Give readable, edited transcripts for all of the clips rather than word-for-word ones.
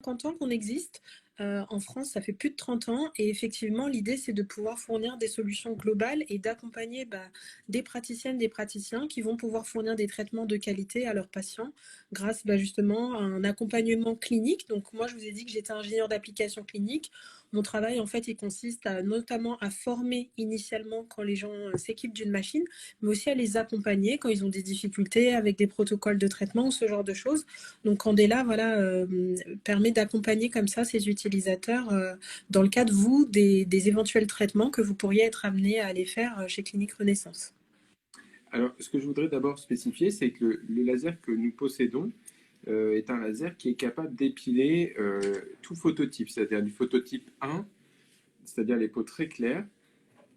50 ans qu'on existe. En France, ça fait plus de 30 ans et effectivement, l'idée, c'est de pouvoir fournir des solutions globales et d'accompagner des praticiennes, des praticiens qui vont pouvoir fournir des traitements de qualité à leurs patients grâce justement à un accompagnement clinique. Donc moi, je vous ai dit que j'étais ingénieure d'application clinique. Mon travail, en fait, il consiste notamment à former initialement quand les gens s'équipent d'une machine, mais aussi à les accompagner quand ils ont des difficultés avec des protocoles de traitement ou ce genre de choses. Donc Candela, voilà, permet d'accompagner comme ça ces utilisateurs dans le cadre, vous, des éventuels traitements que vous pourriez être amené à aller faire chez Clinique Renaissance. Alors, ce que je voudrais d'abord spécifier, c'est que le laser que nous possédons est un laser qui est capable d'épiler tout phototype, c'est-à-dire du phototype 1, c'est-à-dire les peaux très claires,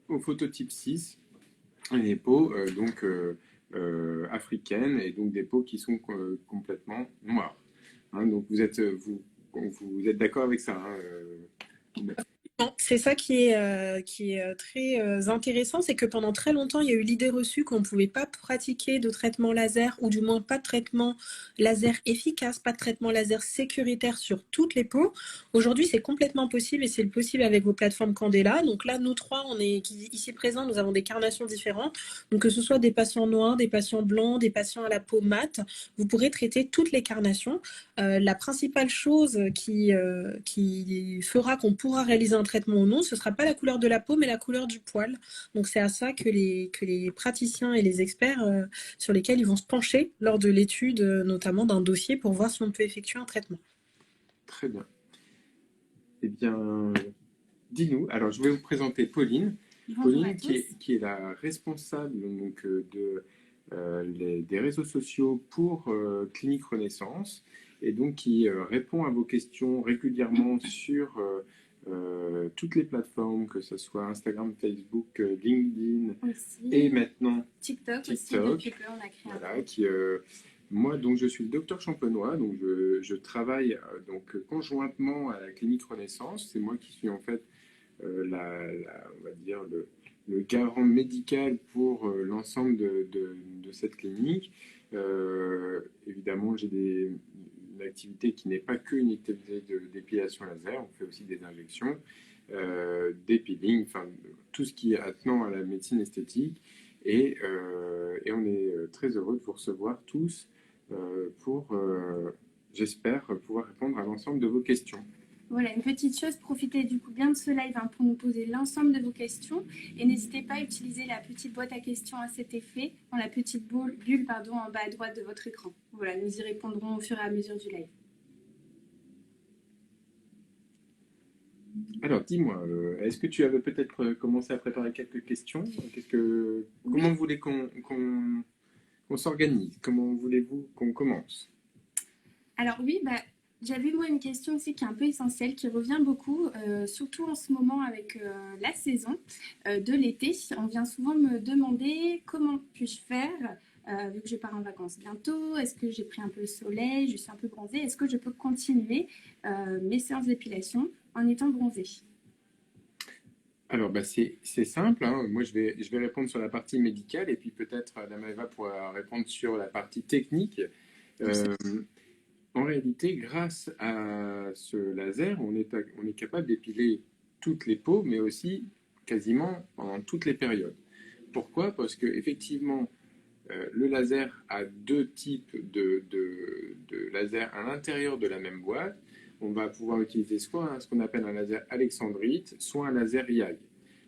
au phototype 6, les peaux africaines et donc des peaux qui sont complètement noires. Hein, donc vous êtes d'accord avec ça, hein. C'est ça qui est très intéressant, c'est que pendant très longtemps, il y a eu l'idée reçue qu'on ne pouvait pas pratiquer de traitement laser, ou du moins pas de traitement laser efficace, pas de traitement laser sécuritaire sur toutes les peaux. Aujourd'hui, c'est complètement possible et c'est possible avec vos plateformes Candela. Donc là, nous trois, on est ici présents, nous avons des carnations différentes. Donc que ce soit des patients noirs, des patients blancs, des patients à la peau mate, vous pourrez traiter toutes les carnations. La principale chose qui fera qu'on pourra réaliser un traitement ou non, ce ne sera pas la couleur de la peau, mais la couleur du poil. Donc c'est à ça que les praticiens et les experts sur lesquels ils vont se pencher lors de l'étude, notamment d'un dossier, pour voir si on peut effectuer un traitement. Très bien. Eh bien, dis-nous. Alors, je vais vous présenter Pauline. Pauline, qui est la responsable donc, des réseaux sociaux pour Clinique Renaissance et donc qui répond à vos questions régulièrement sur toutes les plateformes, que ce soit Instagram, Facebook, LinkedIn aussi, et maintenant TikTok. Aussi, depuis peu, on a créé moi, donc, je suis le docteur Champenois, donc je travaille donc conjointement à la Clinique Renaissance. C'est moi qui suis en fait on va dire le garant médical pour l'ensemble de cette clinique. Évidemment, j'ai une activité qui n'est pas qu'une activité d'épilation laser. On fait aussi des injections, d'épiling, enfin tout ce qui est attenant à la médecine esthétique. Et on est très heureux de vous recevoir tous pour, j'espère, pouvoir répondre à l'ensemble de vos questions. Voilà, une petite chose, profitez du coup bien de ce live pour nous poser l'ensemble de vos questions et n'hésitez pas à utiliser la petite boîte à questions à cet effet dans la petite bulle en bas à droite de votre écran. Voilà, nous y répondrons au fur et à mesure du live. Alors, dis-moi, est-ce que tu avais peut-être commencé à préparer quelques questions? Comment vous voulez qu'on s'organise? Comment voulez-vous qu'on commence? Alors oui, j'avais moi une question aussi qui est un peu essentielle, qui revient beaucoup, surtout en ce moment avec la saison de l'été. On vient souvent me demander comment puis-je faire, vu que je pars en vacances bientôt, est-ce que j'ai pris un peu le soleil, je suis un peu bronzée, est-ce que je peux continuer mes séances d'épilation en étant bronzée? Alors, c'est simple, hein. Moi, je vais répondre sur la partie médicale et puis peut-être Dame Eva pourra répondre sur la partie technique. En réalité, grâce à ce laser, on est capable d'épiler toutes les peaux, mais aussi quasiment pendant toutes les périodes. Pourquoi? Parce que effectivement, le laser a deux types de laser à l'intérieur de la même boîte. On va pouvoir utiliser soit ce qu'on appelle un laser alexandrite, soit un laser YAG.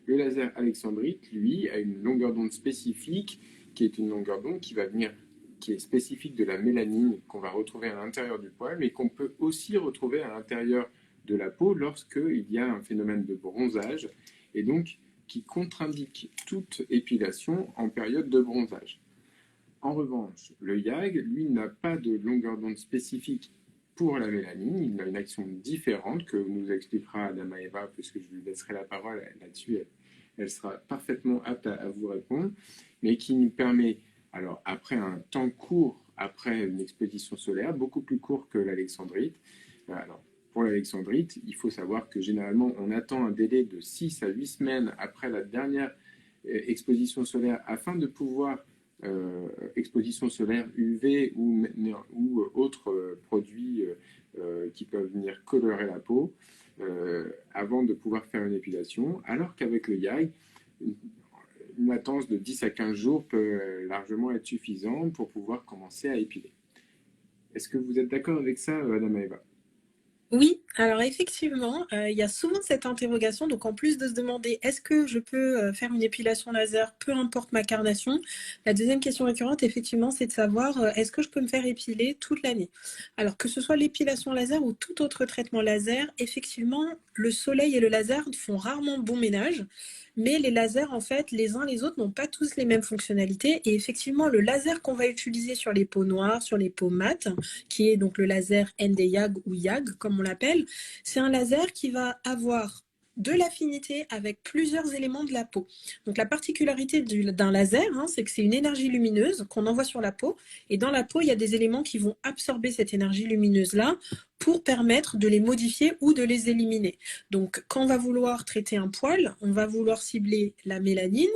Le laser alexandrite, lui, a une longueur d'onde spécifique, qui est une longueur d'onde qui est spécifique de la mélanine qu'on va retrouver à l'intérieur du poil, mais qu'on peut aussi retrouver à l'intérieur de la peau lorsqu'il y a un phénomène de bronzage, et donc qui contre-indique toute épilation en période de bronzage. En revanche, le YAG, lui, n'a pas de longueur d'onde spécifique pour la mélanine. Il a une action différente que nous expliquera Dame Eva, puisque je lui laisserai la parole là-dessus. Elle sera parfaitement apte à vous répondre, mais qui nous permet, alors après un temps court, après une exposition solaire, beaucoup plus court que l'alexandrite. Alors, pour l'alexandrite, il faut savoir que généralement, on attend un délai de 6 à 8 semaines après la dernière exposition solaire afin de pouvoir exposition solaire UV ou autres produits qui peuvent venir colorer la peau avant de pouvoir faire une épilation, alors qu'avec le YAG, une latence de 10 à 15 jours peut largement être suffisante pour pouvoir commencer à épiler. Est-ce que vous êtes d'accord avec ça, Madame Eva? Oui, alors effectivement, il y a souvent cette interrogation. Donc, en plus de se demander est-ce que je peux faire une épilation laser, peu importe ma carnation, la deuxième question récurrente, effectivement, c'est de savoir est-ce que je peux me faire épiler toute l'année? Alors, que ce soit l'épilation laser ou tout autre traitement laser, effectivement, le soleil et le laser font rarement bon ménage. Mais les lasers, en fait, les uns les autres n'ont pas tous les mêmes fonctionnalités. Et effectivement, le laser qu'on va utiliser sur les peaux noires, sur les peaux mates, qui est donc le laser ND-YAG ou YAG, comme on l'appelle, c'est un laser qui va avoir de l'affinité avec plusieurs éléments de la peau. Donc la particularité d'un laser, c'est que c'est une énergie lumineuse qu'on envoie sur la peau, et dans la peau, il y a des éléments qui vont absorber cette énergie lumineuse-là pour permettre de les modifier ou de les éliminer. Donc quand on va vouloir traiter un poil, on va vouloir cibler la mélanine,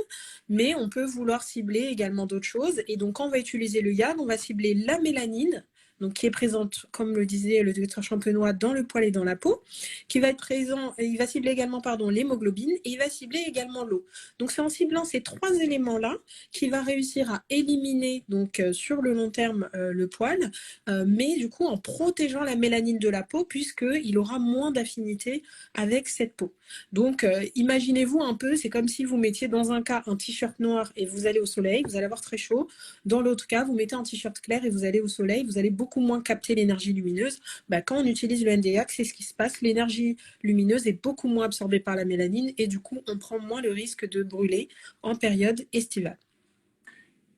mais on peut vouloir cibler également d'autres choses, et donc quand on va utiliser le YAG, on va cibler la mélanine, donc qui est présente, comme le disait le docteur Champenois, dans le poil et dans la peau, qui va être présent, il va cibler également l'hémoglobine, et il va cibler également l'eau. Donc c'est en ciblant ces trois éléments-là qu'il va réussir à éliminer donc sur le long terme le poil, mais du coup en protégeant la mélanine de la peau, puisqu'il aura moins d'affinité avec cette peau. Donc imaginez-vous un peu, c'est comme si vous mettiez dans un cas un t-shirt noir et vous allez au soleil, vous allez avoir très chaud. Dans l'autre cas, vous mettez un t-shirt clair et vous allez au soleil, vous allez beaucoup moins capter l'énergie lumineuse. Quand on utilise le NDYAG, c'est ce qui se passe. L'énergie lumineuse est beaucoup moins absorbée par la mélanine et du coup, on prend moins le risque de brûler en période estivale.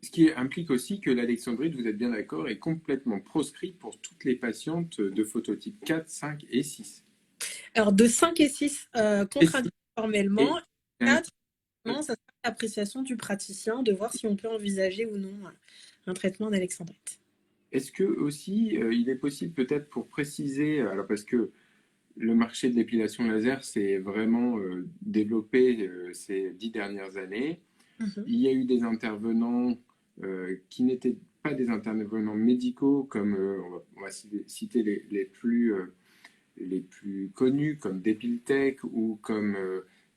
Ce qui implique aussi que l'alexandrite, vous êtes bien d'accord, est complètement proscrite pour toutes les patientes de phototype 4, 5 et 6. Alors, de 5 et 6, contre-indiqués formellement, Et, 4, ça sera l'appréciation du praticien de voir si on peut envisager ou non un traitement d'alexandrite. est-ce que aussi, il est possible peut-être pour préciser, alors parce que le marché de l'épilation laser s'est vraiment développé ces 10 dernières années, il y a eu des intervenants qui n'étaient pas des intervenants médicaux, comme on va citer les plus connus, comme Depiltech ou comme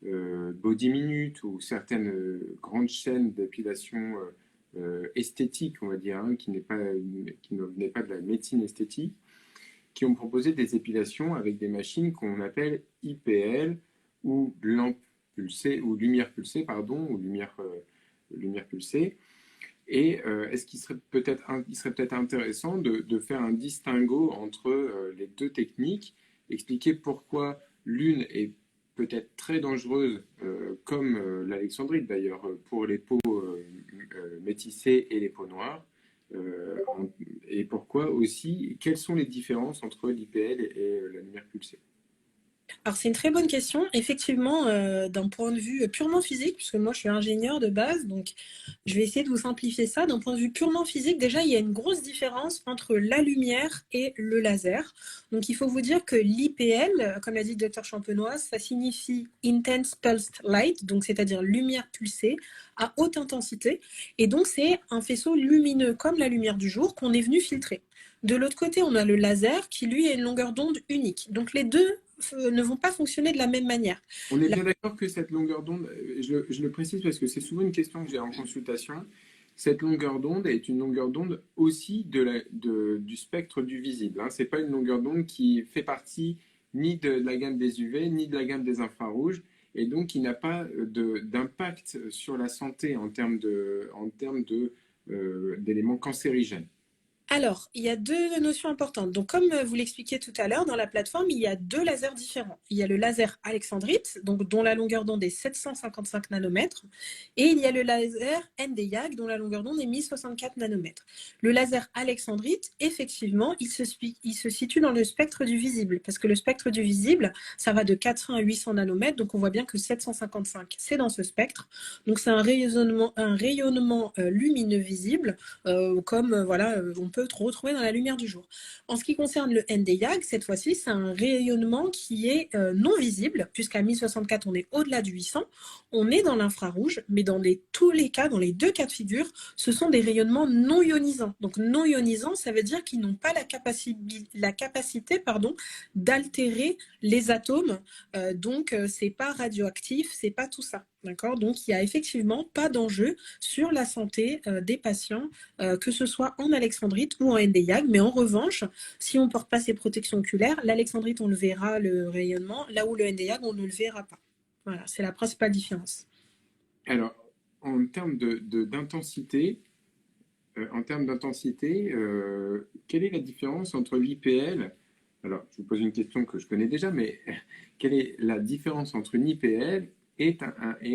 Body Minute ou certaines grandes chaînes d'épilation esthétique, on va dire, qui ne venaient pas de la médecine esthétique, qui ont proposé des épilations avec des machines qu'on appelle IPL ou lampe pulsée ou lumière pulsée, pardon, ou lumière pulsée. Et est-ce qu'il serait peut-être intéressant de faire un distinguo entre les deux techniques, expliquer pourquoi l'une est peut-être très dangereuse, comme l'alexandrite d'ailleurs, pour les peaux métissées et les peaux noires, et pourquoi aussi, quelles sont les différences entre l'IPL et la lumière pulsée? Alors, c'est une très bonne question. Effectivement, d'un point de vue purement physique, puisque moi je suis ingénieur de base, donc je vais essayer de vous simplifier ça. D'un point de vue purement physique, déjà, il y a une grosse différence entre la lumière et le laser. Donc, il faut vous dire que l'IPL, comme l'a dit le docteur Champenois, ça signifie Intense Pulsed Light, donc c'est-à-dire lumière pulsée à haute intensité. Et donc, c'est un faisceau lumineux comme la lumière du jour qu'on est venu filtrer. De l'autre côté, on a le laser qui, lui, a une longueur d'onde unique. Donc, les deux ne vont pas fonctionner de la même manière. On est bien d'accord que cette longueur d'onde, je le précise parce que c'est souvent une question que j'ai en consultation, cette longueur d'onde est une longueur d'onde aussi du spectre du visible. Ce n'est pas une longueur d'onde qui fait partie ni de la gamme des UV, ni de la gamme des infrarouges, et donc qui n'a pas d'impact sur la santé en termes d'éléments cancérigènes. Alors, il y a deux notions importantes. Donc, comme vous l'expliquiez tout à l'heure, dans la plateforme, il y a deux lasers différents. Il y a le laser alexandrite, donc, dont la longueur d'onde est 755 nanomètres, et il y a le laser ND-YAG, dont la longueur d'onde est 1064 nanomètres. Le laser alexandrite, effectivement, il se situe dans le spectre du visible, parce que le spectre du visible, ça va de 400 à 800 nanomètres, donc on voit bien que 755, c'est dans ce spectre. Donc, c'est un rayonnement lumineux visible, comme, voilà, on peut peut retrouver dans la lumière du jour. En ce qui concerne le Nd:YAG, cette fois-ci, c'est un rayonnement qui est non visible, puisqu'à 1064, on est au-delà du 800, on est dans l'infrarouge, mais dans tous les cas, dans les deux cas de figure, ce sont des rayonnements non ionisants. Donc non ionisants, ça veut dire qu'ils n'ont pas la capacité d'altérer les atomes, donc c'est pas radioactif, c'est pas tout ça. D'accord. Donc, il n'y a effectivement pas d'enjeu sur la santé des patients, que ce soit en alexandrite ou en Nd:YAG. Mais en revanche, si on ne porte pas ces protections oculaires, l'alexandrite, on le verra, le rayonnement, là où le Nd:YAG, on ne le verra pas. Voilà, c'est la principale différence. Alors, en termes d'intensité, quelle est la différence entre l'IPL? Alors, je vous pose une question que je connais déjà, mais quelle est la différence entre une IPL et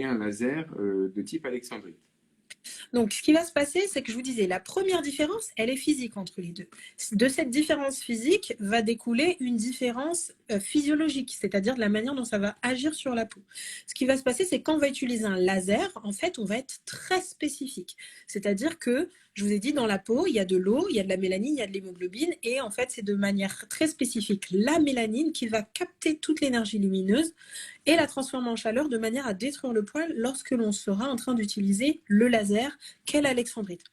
un laser de type alexandrite? Donc, ce qui va se passer, c'est que je vous disais, la première différence, elle est physique entre les deux. De cette différence physique va découler une différence physiologique, c'est-à-dire de la manière dont ça va agir sur la peau. Ce qui va se passer, c'est quand on va utiliser un laser, en fait, on va être très spécifique. C'est-à-dire que, je vous ai dit, dans la peau, il y a de l'eau, il y a de la mélanine, il y a de l'hémoglobine, et en fait, c'est de manière très spécifique la mélanine qui va capter toute l'énergie lumineuse et la transformer en chaleur de manière à détruire le poil lorsque l'on sera en train d'utiliser le laser qu'est l'alexandrite.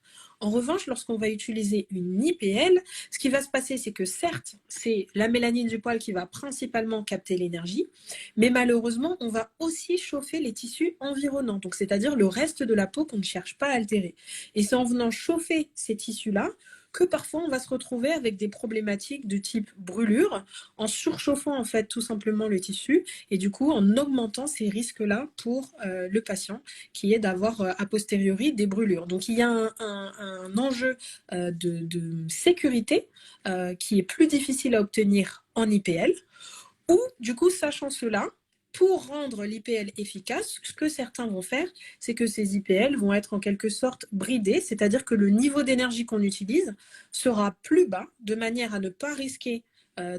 En revanche, lorsqu'on va utiliser une IPL, ce qui va se passer, c'est que certes, c'est la mélanine du poil qui va principalement capter l'énergie, mais malheureusement, on va aussi chauffer les tissus environnants, donc c'est-à-dire le reste de la peau qu'on ne cherche pas à altérer. Et c'est en venant chauffer ces tissus-là que parfois on va se retrouver avec des problématiques de type brûlure, en surchauffant en fait tout simplement le tissu, et du coup en augmentant ces risques-là pour le patient, qui est d'avoir a posteriori des brûlures. Donc il y a un enjeu de sécurité qui est plus difficile à obtenir en IPL, ou du coup, sachant cela, pour rendre l'IPL efficace, ce que certains vont faire, c'est que ces IPL vont être en quelque sorte bridés, c'est-à-dire que le niveau d'énergie qu'on utilise sera plus bas, de manière à ne pas risquer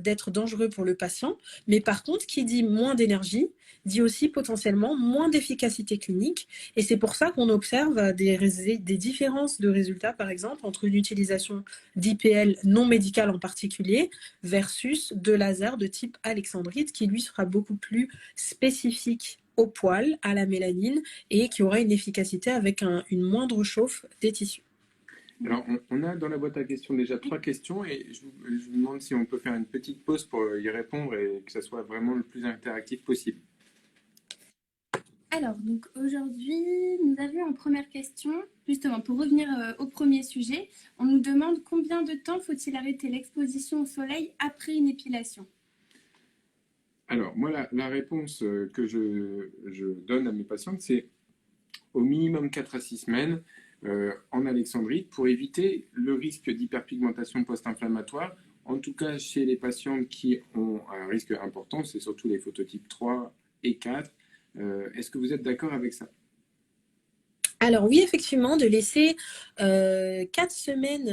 d'être dangereux pour le patient. Mais par contre, qui dit moins d'énergie, dit aussi potentiellement moins d'efficacité clinique. Et c'est pour ça qu'on observe des différences de résultats, par exemple, entre une utilisation d'IPL non médicale en particulier versus de laser de type alexandrite qui lui sera beaucoup plus spécifique au poil, à la mélanine et qui aura une efficacité avec une moindre chauffe des tissus. Alors, on a dans la boîte à questions déjà 3 questions et je vous demande si on peut faire une petite pause pour y répondre et que ça soit vraiment le plus interactif possible. Alors, donc aujourd'hui, nous avions en première question, justement pour revenir au premier sujet, on nous demande combien de temps faut-il arrêter l'exposition au soleil après une épilation? Alors, moi, la réponse que je donne à mes patientes, c'est au minimum 4 à 6 semaines en alexandrite pour éviter le risque d'hyperpigmentation post-inflammatoire. En tout cas, chez les patientes qui ont un risque important, c'est surtout les phototypes 3 et 4. Est-ce que vous êtes d'accord avec ça? Alors oui, effectivement, de laisser 4 semaines.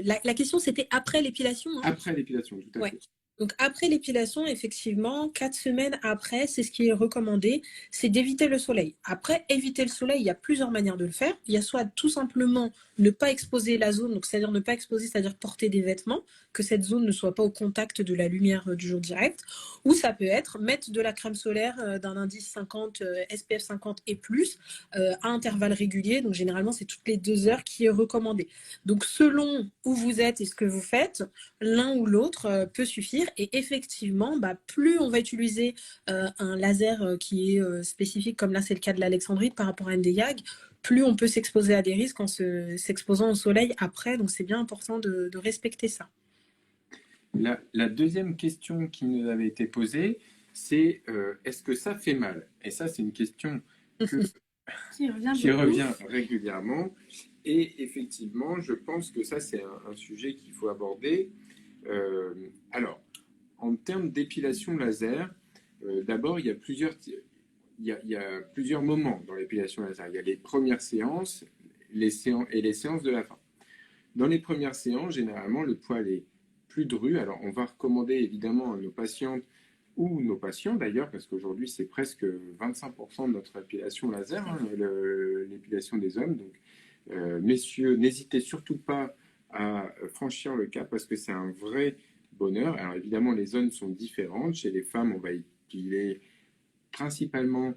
La question, c'était après l'épilation, hein? Après l'épilation, tout à Ouais. fait. Donc après l'épilation, effectivement, 4 semaines après, c'est ce qui est recommandé, c'est d'éviter le soleil. Après, éviter le soleil, il y a plusieurs manières de le faire. Il y a soit tout simplement ne pas exposer la zone, donc c'est-à-dire ne pas exposer, c'est-à-dire porter des vêtements, que cette zone ne soit pas au contact de la lumière du jour direct, ou ça peut être mettre de la crème solaire d'un indice 50, SPF 50 et plus, à intervalles réguliers, donc généralement c'est toutes les 2 heures qui est recommandé. Donc selon où vous êtes et ce que vous faites, l'un ou l'autre peut suffire. Et effectivement, plus on va utiliser un laser qui est spécifique, comme là c'est le cas de l'alexandrite par rapport à un Nd:YAG, plus on peut s'exposer à des risques en s'exposant au soleil après. Donc c'est bien important de respecter ça. La deuxième question qui nous avait été posée, c'est est-ce que ça fait mal? Et ça, c'est une question qui revient régulièrement. Et effectivement, je pense que ça, c'est un sujet qu'il faut aborder. Alors, en termes d'épilation laser, d'abord, il y a plusieurs moments dans l'épilation laser. Il y a les premières séances, et les séances de la fin. Dans les premières séances, généralement, le poil est plus dru. Alors, on va recommander évidemment à nos patientes ou nos patients d'ailleurs, parce qu'aujourd'hui, c'est presque 25% de notre épilation laser, hein, l'épilation des hommes. Donc, messieurs, n'hésitez surtout pas à franchir le cap parce que c'est un vrai bonheur. Alors évidemment, les zones sont différentes. Chez les femmes, on va épiler principalement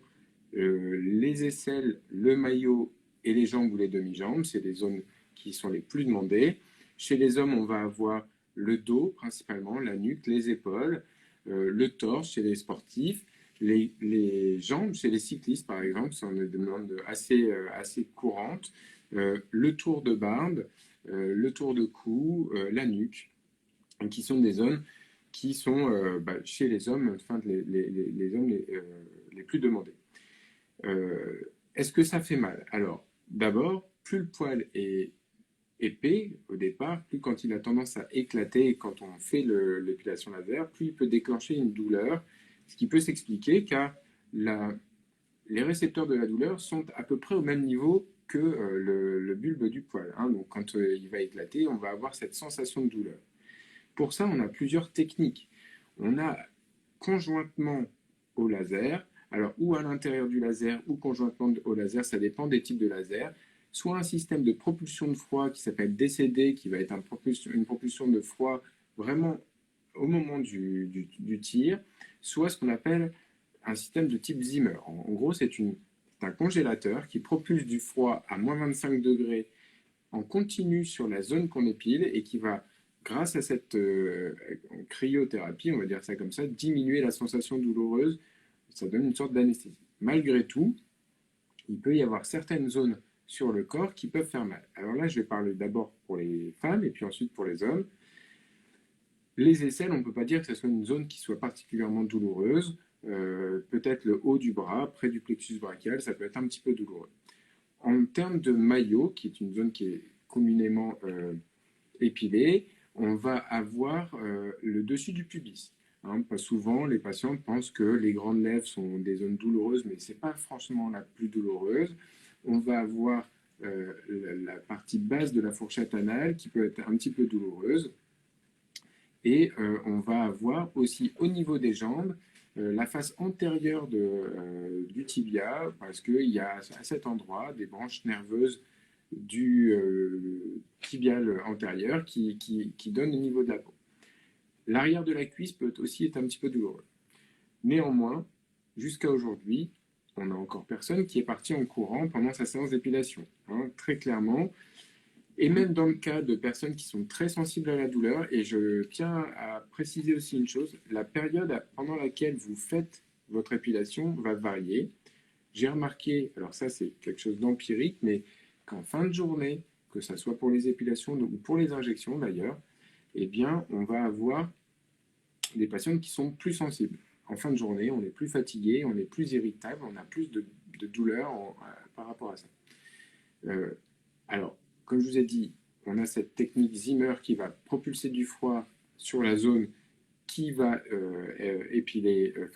les aisselles, le maillot et les jambes ou les demi-jambes. C'est les zones qui sont les plus demandées. Chez les hommes, on va avoir le dos principalement, la nuque, les épaules, le torse chez les sportifs, les jambes chez les cyclistes par exemple, c'est une demande assez courante, le tour de barbe, le tour de cou, la nuque, qui sont des zones qui sont chez les hommes, enfin les hommes les plus demandés. Est-ce que ça fait mal? Alors, d'abord, plus le poil est épais au départ, plus quand il a tendance à éclater et quand on fait l'épilation laser, plus il peut déclencher une douleur, ce qui peut s'expliquer car les récepteurs de la douleur sont à peu près au même niveau que le bulbe du poil. Hein. Donc quand il va éclater, on va avoir cette sensation de douleur. Pour ça, on a plusieurs techniques. On a conjointement au laser, alors ou à l'intérieur du laser ou conjointement au laser, ça dépend des types de laser, soit un système de propulsion de froid qui s'appelle DCD, qui va être une propulsion de froid vraiment au moment du tir, soit ce qu'on appelle un système de type Zimmer. En gros, c'est un congélateur qui propulse du froid à moins 25 degrés en continu sur la zone qu'on épile et qui va, grâce à cette cryothérapie, on va dire ça comme ça, diminuer la sensation douloureuse. Ça donne une sorte d'anesthésie. Malgré tout, il peut y avoir certaines zones sur le corps qui peuvent faire mal. Alors là, je vais parler d'abord pour les femmes et puis ensuite pour les hommes. Les aisselles, on ne peut pas dire que ce soit une zone qui soit particulièrement douloureuse. Peut-être le haut du bras, près du plexus brachial, ça peut être un petit peu douloureux. En termes de maillot, qui est une zone qui est communément épilée, on va avoir le dessus du pubis. Hein, pas souvent, les patients pensent que les grandes lèvres sont des zones douloureuses, mais ce n'est pas franchement la plus douloureuse. On va avoir la partie basse de la fourchette anale qui peut être un petit peu douloureuse. Et on va avoir aussi au niveau des jambes la face antérieure du tibia, parce qu'il y a à cet endroit des branches nerveuses du tibial antérieur qui donnent au niveau de la peau. L'arrière de la cuisse peut aussi être un petit peu douloureux. Néanmoins, jusqu'à aujourd'hui, on n'a encore personne qui est parti en courant pendant sa séance d'épilation. Hein, très clairement, et même dans le cas de personnes qui sont très sensibles à la douleur, et je tiens à préciser aussi une chose, la période pendant laquelle vous faites votre épilation va varier. J'ai remarqué, alors ça c'est quelque chose d'empirique, mais qu'en fin de journée, que ce soit pour les épilations ou pour les injections d'ailleurs, eh bien on va avoir des patientes qui sont plus sensibles. En fin de journée, on est plus fatigué, on est plus irritable, on a plus de douleur par rapport à ça. Alors, comme je vous ai dit, on a cette technique Zimmer qui va propulser du froid sur la zone qui va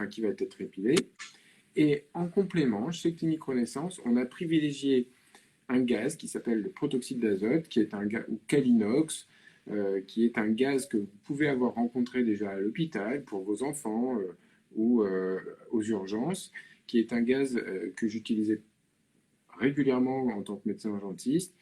qui va être épilée. Et en complément, chez Clinique Renaissance, on a privilégié un gaz qui s'appelle le protoxyde d'azote, qui est un gaz, ou Calinox, qui est un gaz que vous pouvez avoir rencontré déjà à l'hôpital pour vos enfants ou aux urgences, qui est un gaz que j'utilisais régulièrement en tant que médecin urgentiste,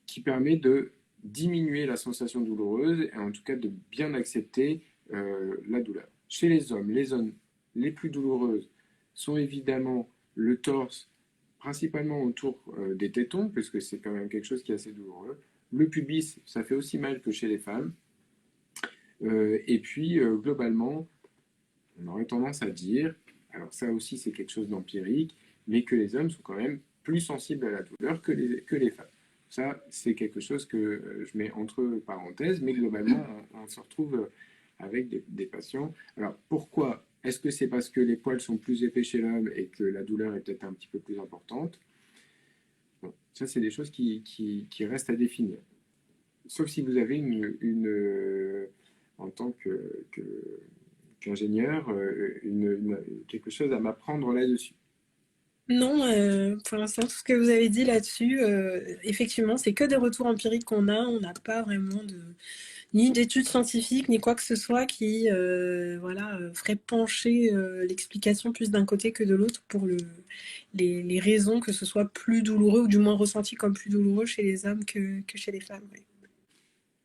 qui permet de diminuer la sensation douloureuse et en tout cas de bien accepter la douleur. Chez les hommes, les zones les plus douloureuses sont évidemment le torse, principalement autour des tétons, puisque c'est quand même quelque chose qui est assez douloureux. Le pubis, ça fait aussi mal que chez les femmes. Et puis, globalement, on aurait tendance à dire, alors ça aussi c'est quelque chose d'empirique, mais que les hommes sont quand même plus sensibles à la douleur que les femmes. Ça, c'est quelque chose que je mets entre parenthèses, mais globalement, on se retrouve avec des patients. Alors, pourquoi? Est-ce que c'est parce que les poils sont plus épais chez l'homme et que la douleur est peut-être un petit peu plus importante? Bon, ça, c'est des choses qui restent à définir. Sauf si vous avez en tant qu'ingénieur, quelque chose à m'apprendre là-dessus. Non, pour l'instant, tout ce que vous avez dit là-dessus, effectivement, c'est que des retours empiriques qu'on a. On n'a pas vraiment ni d'études scientifiques, ni quoi que ce soit qui ferait pencher l'explication plus d'un côté que de l'autre pour les raisons que ce soit plus douloureux, ou du moins ressenti comme plus douloureux chez les hommes que chez les femmes. Ouais.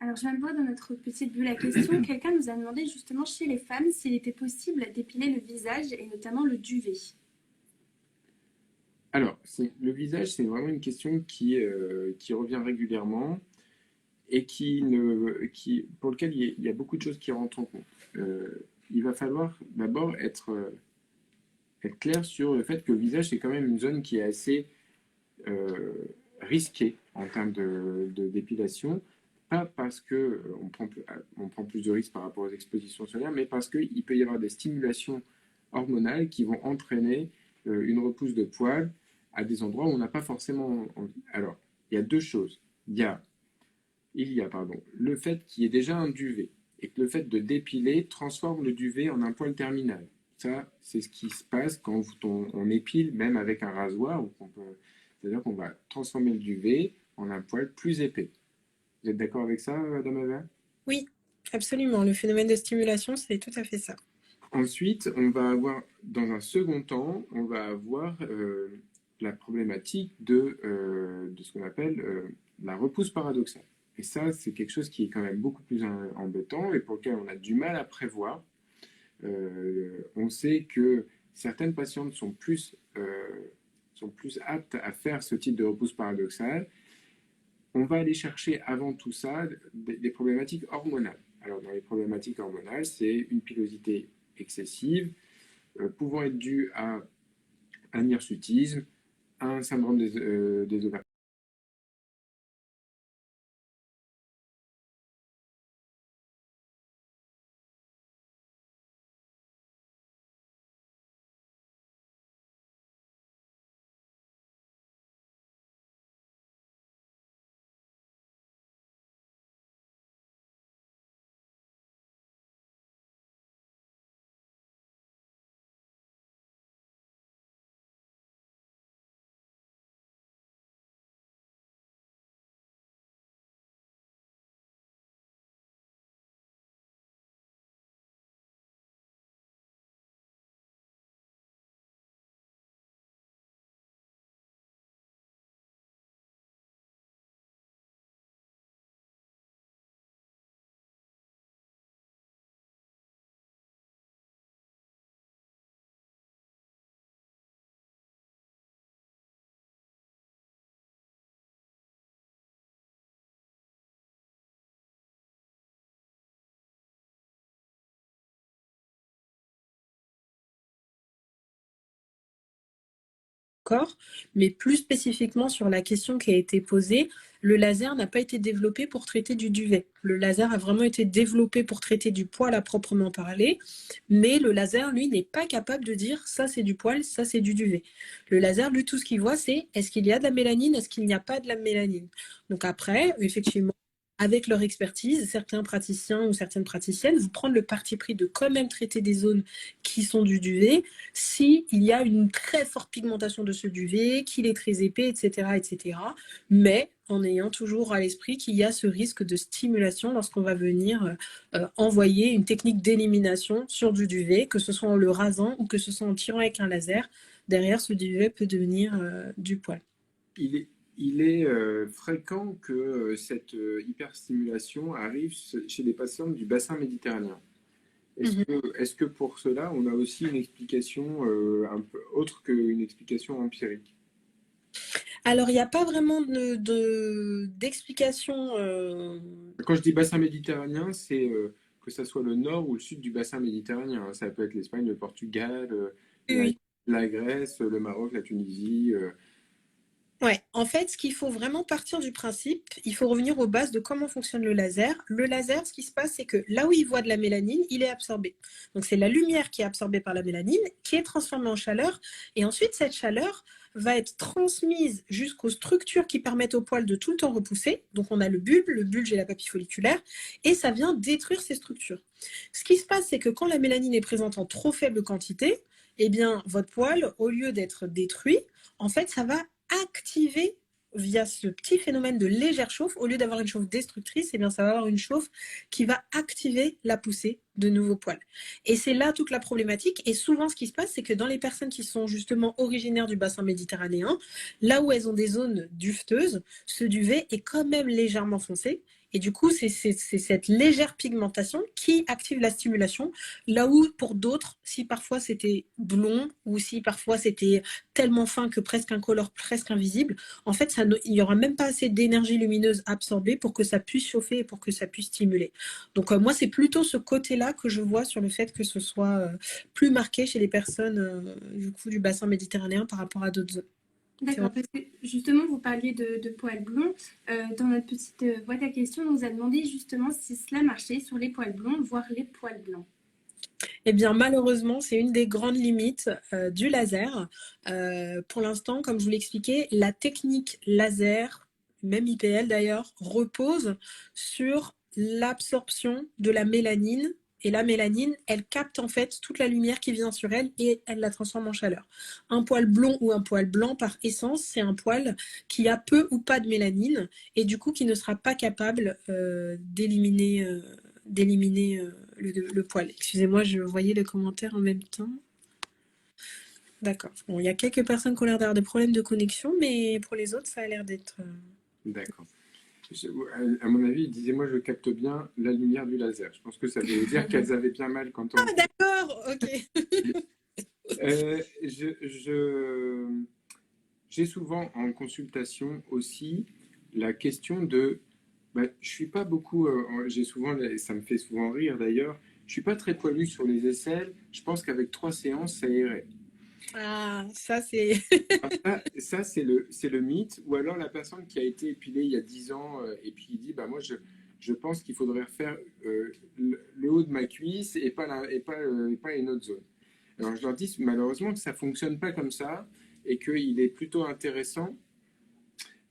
Alors, je viens de voir dans notre petite bulle à question, quelqu'un nous a demandé justement chez les femmes s'il était possible d'épiler le visage et notamment le duvet. Alors, le visage, c'est vraiment une question qui revient régulièrement et pour lequel il y a beaucoup de choses qui rentrent en compte. Il va falloir d'abord être clair sur le fait que le visage, c'est quand même une zone qui est assez risquée en termes d'épilation. Pas parce on prend plus de risques par rapport aux expositions solaires, mais parce qu'il peut y avoir des stimulations hormonales qui vont entraîner une repousse de poils à des endroits où on n'a pas forcément envie. Alors, il y a deux choses. Il y a le fait qu'il y ait déjà un duvet et que le fait de dépiler transforme le duvet en un poil terminal. Ça, c'est ce qui se passe quand on épile, même avec un rasoir, c'est-à-dire qu'on va transformer le duvet en un poil plus épais. Vous êtes d'accord avec ça, Madame Ava? Oui, absolument. Le phénomène de stimulation, c'est tout à fait ça. Ensuite, dans un second temps, on va avoir la problématique de ce qu'on appelle la repousse paradoxale. Et ça, c'est quelque chose qui est quand même beaucoup plus embêtant et pour lequel on a du mal à prévoir. On sait que certaines patientes sont plus aptes à faire ce type de repousse paradoxale. On va aller chercher avant tout ça des problématiques hormonales. Alors, dans les problématiques hormonales, c'est une pilosité excessive, pouvant être due à un hirsutisme, à un syndrome des ovaires. Corps, mais plus spécifiquement sur la question qui a été posée, le laser n'a pas été développé pour traiter du duvet. Le laser a vraiment été développé pour traiter du poil à proprement parler, mais le laser, lui, n'est pas capable de dire ça c'est du poil, ça c'est du duvet. Le laser, lui, tout ce qu'il voit, c'est est-ce qu'il y a de la mélanine, est-ce qu'il n'y a pas de la mélanine. Donc après, effectivement, avec leur expertise, certains praticiens ou certaines praticiennes vont prendre le parti pris de quand même traiter des zones qui sont du duvet, s'il y a une très forte pigmentation de ce duvet, qu'il est très épais, etc., etc. Mais en ayant toujours à l'esprit qu'il y a ce risque de stimulation lorsqu'on va venir envoyer une technique d'élimination sur du duvet, que ce soit en le rasant ou que ce soit en tirant avec un laser. Derrière, ce duvet peut devenir du poil. Il est fréquent que cette hyperstimulation arrive chez des patients du bassin méditerranéen. Est-ce que pour cela, on a aussi une explication un peu autre qu'une explication empirique? Alors, il n'y a pas vraiment d'explication. Quand je dis bassin méditerranéen, c'est que ça soit le nord ou le sud du bassin méditerranéen. Ça peut être l'Espagne, le Portugal, la, Oui. la Grèce, le Maroc, la Tunisie. Ouais, en fait, ce qu'il faut vraiment partir du principe, il faut revenir aux bases de comment fonctionne le laser. Le laser, ce qui se passe, c'est que là où il voit de la mélanine, il est absorbé. Donc, c'est la lumière qui est absorbée par la mélanine, qui est transformée en chaleur. Et ensuite, cette chaleur va être transmise jusqu'aux structures qui permettent au poil de tout le temps repousser. Donc, on a le bulbe et la papille folliculaire, et ça vient détruire ces structures. Ce qui se passe, c'est que quand la mélanine est présente en trop faible quantité, eh bien, votre poil, au lieu d'être détruit, en fait, ça va activer via ce petit phénomène de légère chauffe, au lieu d'avoir une chauffe destructrice, eh bien, ça va avoir une chauffe qui va activer la poussée de nouveaux poils. Et c'est là toute la problématique. Et souvent, ce qui se passe, c'est que dans les personnes qui sont justement originaires du bassin méditerranéen, là où elles ont des zones duveteuses, ce duvet est quand même légèrement foncé. Et du coup, c'est cette légère pigmentation qui active la stimulation, là où pour d'autres, si parfois c'était blond ou si parfois c'était tellement fin que presque incolore, presque invisible, en fait, il n'y aura même pas assez d'énergie lumineuse absorbée pour que ça puisse chauffer et pour que ça puisse stimuler. Donc moi, c'est plutôt ce côté-là que je vois sur le fait que ce soit plus marqué chez les personnes du coup du bassin méditerranéen par rapport à d'autres zones. D'accord, parce que justement, vous parliez de poils blonds. Dans notre petite boîte à questions, on nous a demandé justement si cela marchait sur les poils blonds, voire les poils blancs. Eh bien, malheureusement, c'est une des grandes limites du laser. Pour l'instant, comme je vous l'expliquais, la technique laser, même IPL d'ailleurs, repose sur l'absorption de la mélanine. Et la mélanine, elle capte en fait toute la lumière qui vient sur elle et elle la transforme en chaleur. Un poil blond ou un poil blanc, par essence, c'est un poil qui a peu ou pas de mélanine et du coup qui ne sera pas capable d'éliminer le poil. Excusez-moi, je voyais le commentaire en même temps. D'accord. Bon, il y a quelques personnes qui ont l'air d'avoir des problèmes de connexion, mais pour les autres, ça a l'air d'être... D'accord. À mon avis, disait-moi, je capte bien la lumière du laser. Je pense que ça veut dire qu'elles avaient bien mal quand on... Ah, d'accord, ok. Euh, je, je, j'ai souvent en consultation aussi la question de... je suis pas beaucoup... j'ai souvent, ça me fait souvent rire d'ailleurs, je suis pas très poilu sur les aisselles. Je pense qu'avec 3 séances, ça irait. Ah, ça c'est... Ça c'est le mythe. Ou alors la personne qui a été épilée il y a 10 ans et puis il dit, moi je pense qu'il faudrait refaire le haut de ma cuisse et pas une autre zone. Alors je leur dis malheureusement que ça fonctionne pas comme ça et qu'il est plutôt intéressant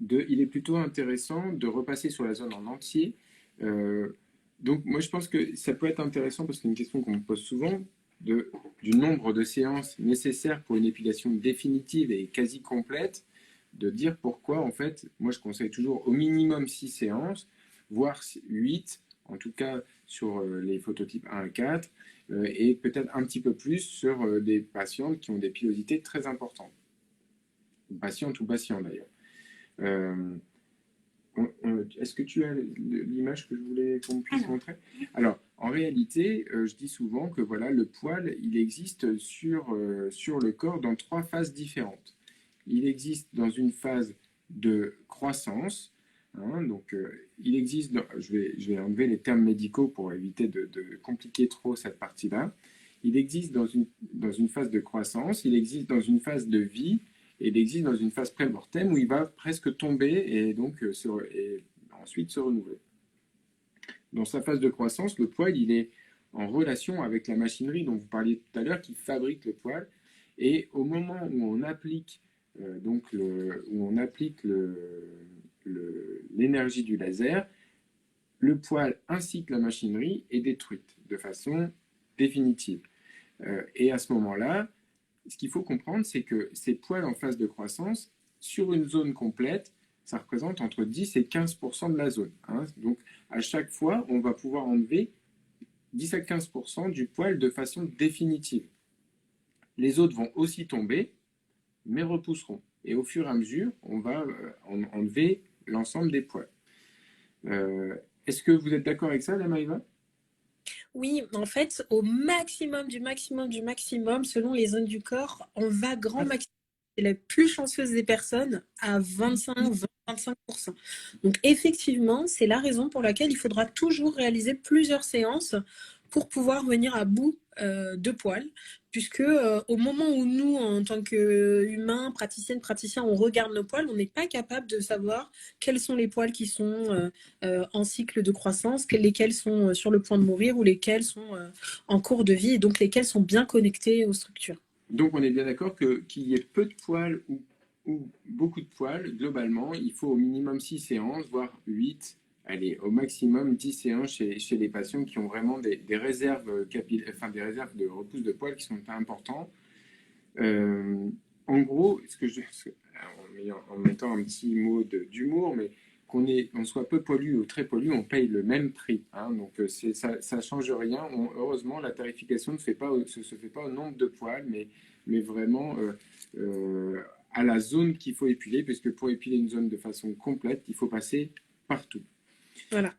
de repasser sur la zone en entier. Euh, donc moi je pense que ça peut être intéressant parce que c'est une question qu'on me pose souvent du nombre de séances nécessaires pour une épilation définitive et quasi complète, de dire pourquoi en fait, moi je conseille toujours au minimum 6 séances, voire 8, en tout cas sur les phototypes 1 à 4, et peut-être un petit peu plus sur des patientes qui ont des pilosités très importantes. Patientes ou patients d'ailleurs. Euh, Est-ce que tu as l'image que je voulais qu'on puisse montrer? Alors, en réalité, je dis souvent que voilà, le poil, il existe sur le corps dans 3 phases différentes. Il existe dans une phase de croissance, hein, donc il existe, je vais enlever les termes médicaux pour éviter de compliquer trop cette partie-là. Il existe dans une phase de croissance, il existe dans une phase de vie, et il existe dans une phase pré-mortem où il va presque tomber et donc et ensuite se renouveler. Dans sa phase de croissance, le poil, il est en relation avec la machinerie dont vous parliez tout à l'heure qui fabrique le poil. Et au moment où on applique l'énergie du laser, le poil ainsi que la machinerie est détruite de façon définitive. Et à ce moment-là, ce qu'il faut comprendre, c'est que ces poils en phase de croissance, sur une zone complète, ça représente entre 10 et 15% de la zone. Hein. Donc, à chaque fois, on va pouvoir enlever 10 à 15% du poil de façon définitive. Les autres vont aussi tomber, mais repousseront. Et au fur et à mesure, on va enlever l'ensemble des poils. Est-ce que vous êtes d'accord avec ça, la Maïva? Oui, en fait, au maximum du maximum du maximum, selon les zones du corps, on va grand maximum. C'est la plus chanceuse des personnes à 25%. Donc effectivement, c'est la raison pour laquelle il faudra toujours réaliser plusieurs séances pour pouvoir venir à bout de poils, puisque au moment où nous, en tant qu'humains, praticiennes, praticiens, on regarde nos poils, on n'est pas capable de savoir quels sont les poils qui sont en cycle de croissance, lesquels sont sur le point de mourir ou lesquels sont en cours de vie, et donc lesquels sont bien connectés aux structures. Donc on est bien d'accord qu'il y ait peu de poils ou beaucoup de poils, globalement, il faut au minimum 6 séances, voire 8, allez, au maximum 10 séances chez les patients qui ont vraiment des réserves des réserves de repousse de poils qui sont importants. En gros, en mettant un petit mot d'humour, mais qu'on soit peu pollu ou très pollu, on paye le même prix. Hein, donc ça ne change rien. Heureusement, la tarification ne se fait pas au nombre de poils, mais vraiment à la zone qu'il faut épiler, puisque pour épiler une zone de façon complète, il faut passer partout. Voilà.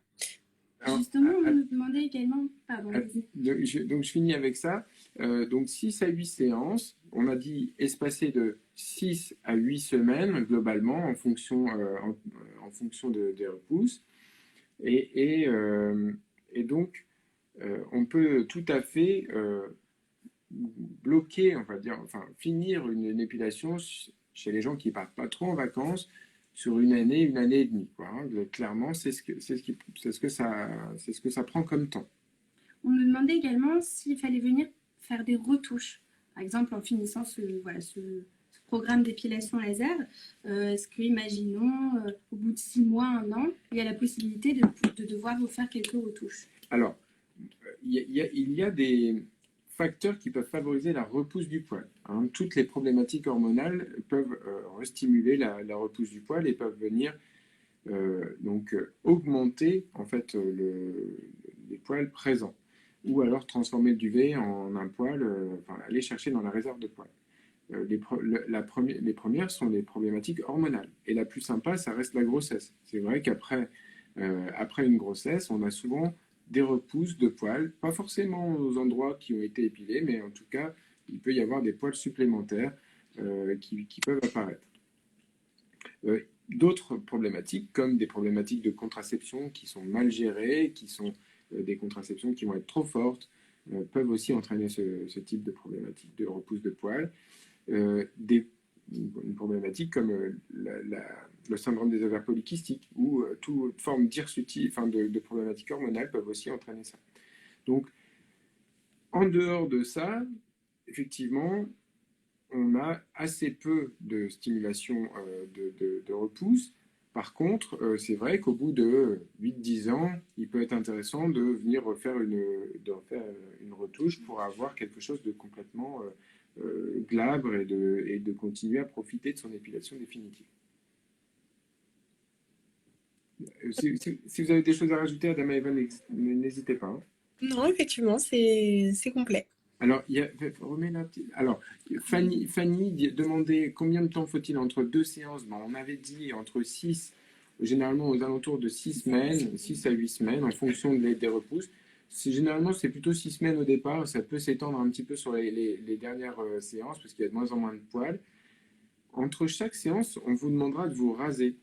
Alors, Justement, on nous demandait également, pardon, ah, vas-y. donc, je finis avec ça. Donc 6 à 8 séances, on a dit espacées de 6 à 8 semaines globalement en fonction des repousses. Et, et, euh, et donc, on peut tout à fait bloquer, on va dire, enfin, finir une épilation chez les gens qui partent pas trop en vacances sur une année et demie, quoi, hein. Clairement, c'est ce que ça prend comme temps. On nous demandait également s'il fallait venir faire des retouches. Par exemple, en finissant voilà, ce programme d'épilation laser, est-ce que, imaginons, au bout de 6 mois, 1 an, il y a la possibilité de devoir refaire quelques retouches? Alors, il y a des facteurs qui peuvent favoriser la repousse du poil, hein. Toutes les problématiques hormonales peuvent restimuler la repousse du poil et peuvent venir augmenter en fait les poils présents, ou alors transformer le duvet en un poil, enfin, aller chercher dans la réserve de poils. Les premières sont les problématiques hormonales. Et la plus sympa, ça reste la grossesse. C'est vrai après une grossesse, on a souvent des repousses de poils, pas forcément aux endroits qui ont été épilés, mais en tout cas, il peut y avoir des poils supplémentaires qui peuvent apparaître. D'autres problématiques, comme des problématiques de contraception qui sont mal gérées, qui sont des contraceptions qui vont être trop fortes, peuvent aussi entraîner ce type de problématique de repousse de poils. Une problématique comme le syndrome des ovaires polykystiques ou toute forme d'hirsutie, enfin de problématiques hormonales peuvent aussi entraîner ça. Donc, en dehors de ça, effectivement, on a assez peu de stimulation de repousse. Par contre, c'est vrai qu'au bout de 8-10 ans, il peut être intéressant de venir refaire une retouche pour avoir quelque chose de complètement glabre et de continuer à profiter de son épilation définitive. Si vous avez des choses à rajouter, Adama Eva, n'hésitez pas, hein. Non, effectivement, c'est complet. Alors, alors Fanny demandait combien de temps faut-il entre deux séances. Bon, on avait dit entre 6, généralement aux alentours de 6 semaines, 6 à 8 semaines, en fonction des repousses. Généralement, c'est plutôt 6 semaines au départ. Ça peut s'étendre un petit peu sur les dernières séances, parce qu'il y a de moins en moins de poils. Entre chaque séance, on vous demandera de vous raser.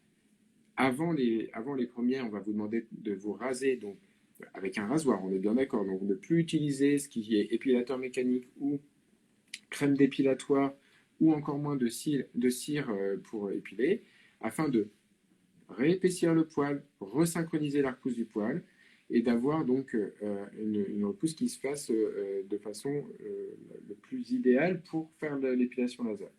Avant les premières, on va vous demander de vous raser, donc avec un rasoir, on est bien d'accord. Donc, ne plus utiliser ce qui est épilateur mécanique ou crème dépilatoire ou encore moins de cire pour épiler, afin de réépaissir le poil, resynchroniser la repousse du poil et d'avoir donc une repousse qui se fasse de façon le plus idéale pour faire l'épilation laser.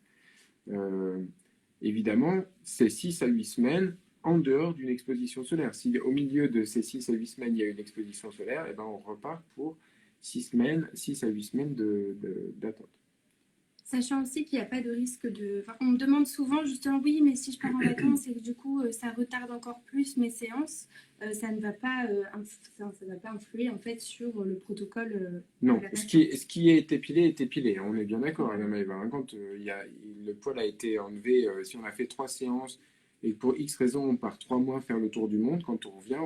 Évidemment, c'est 6 à 8 semaines en dehors d'une exposition solaire. Si au milieu de ces 6 à 8 semaines, il y a une exposition solaire, et ben on repart pour 6 à 8 semaines d'attente. Sachant aussi qu'il n'y a pas de risque de... Enfin, on me demande souvent justement, oui, mais si je pars en vacances et que du coup ça retarde encore plus mes séances, ça ne va pas, ça va pas influer en fait sur le protocole. Non, ce qui est épilé, on est bien d'accord, Madame Eva, hein. Quand le poil a été enlevé, si on a fait 3 séances et pour X raisons on part 3 mois faire le tour du monde, quand on revient,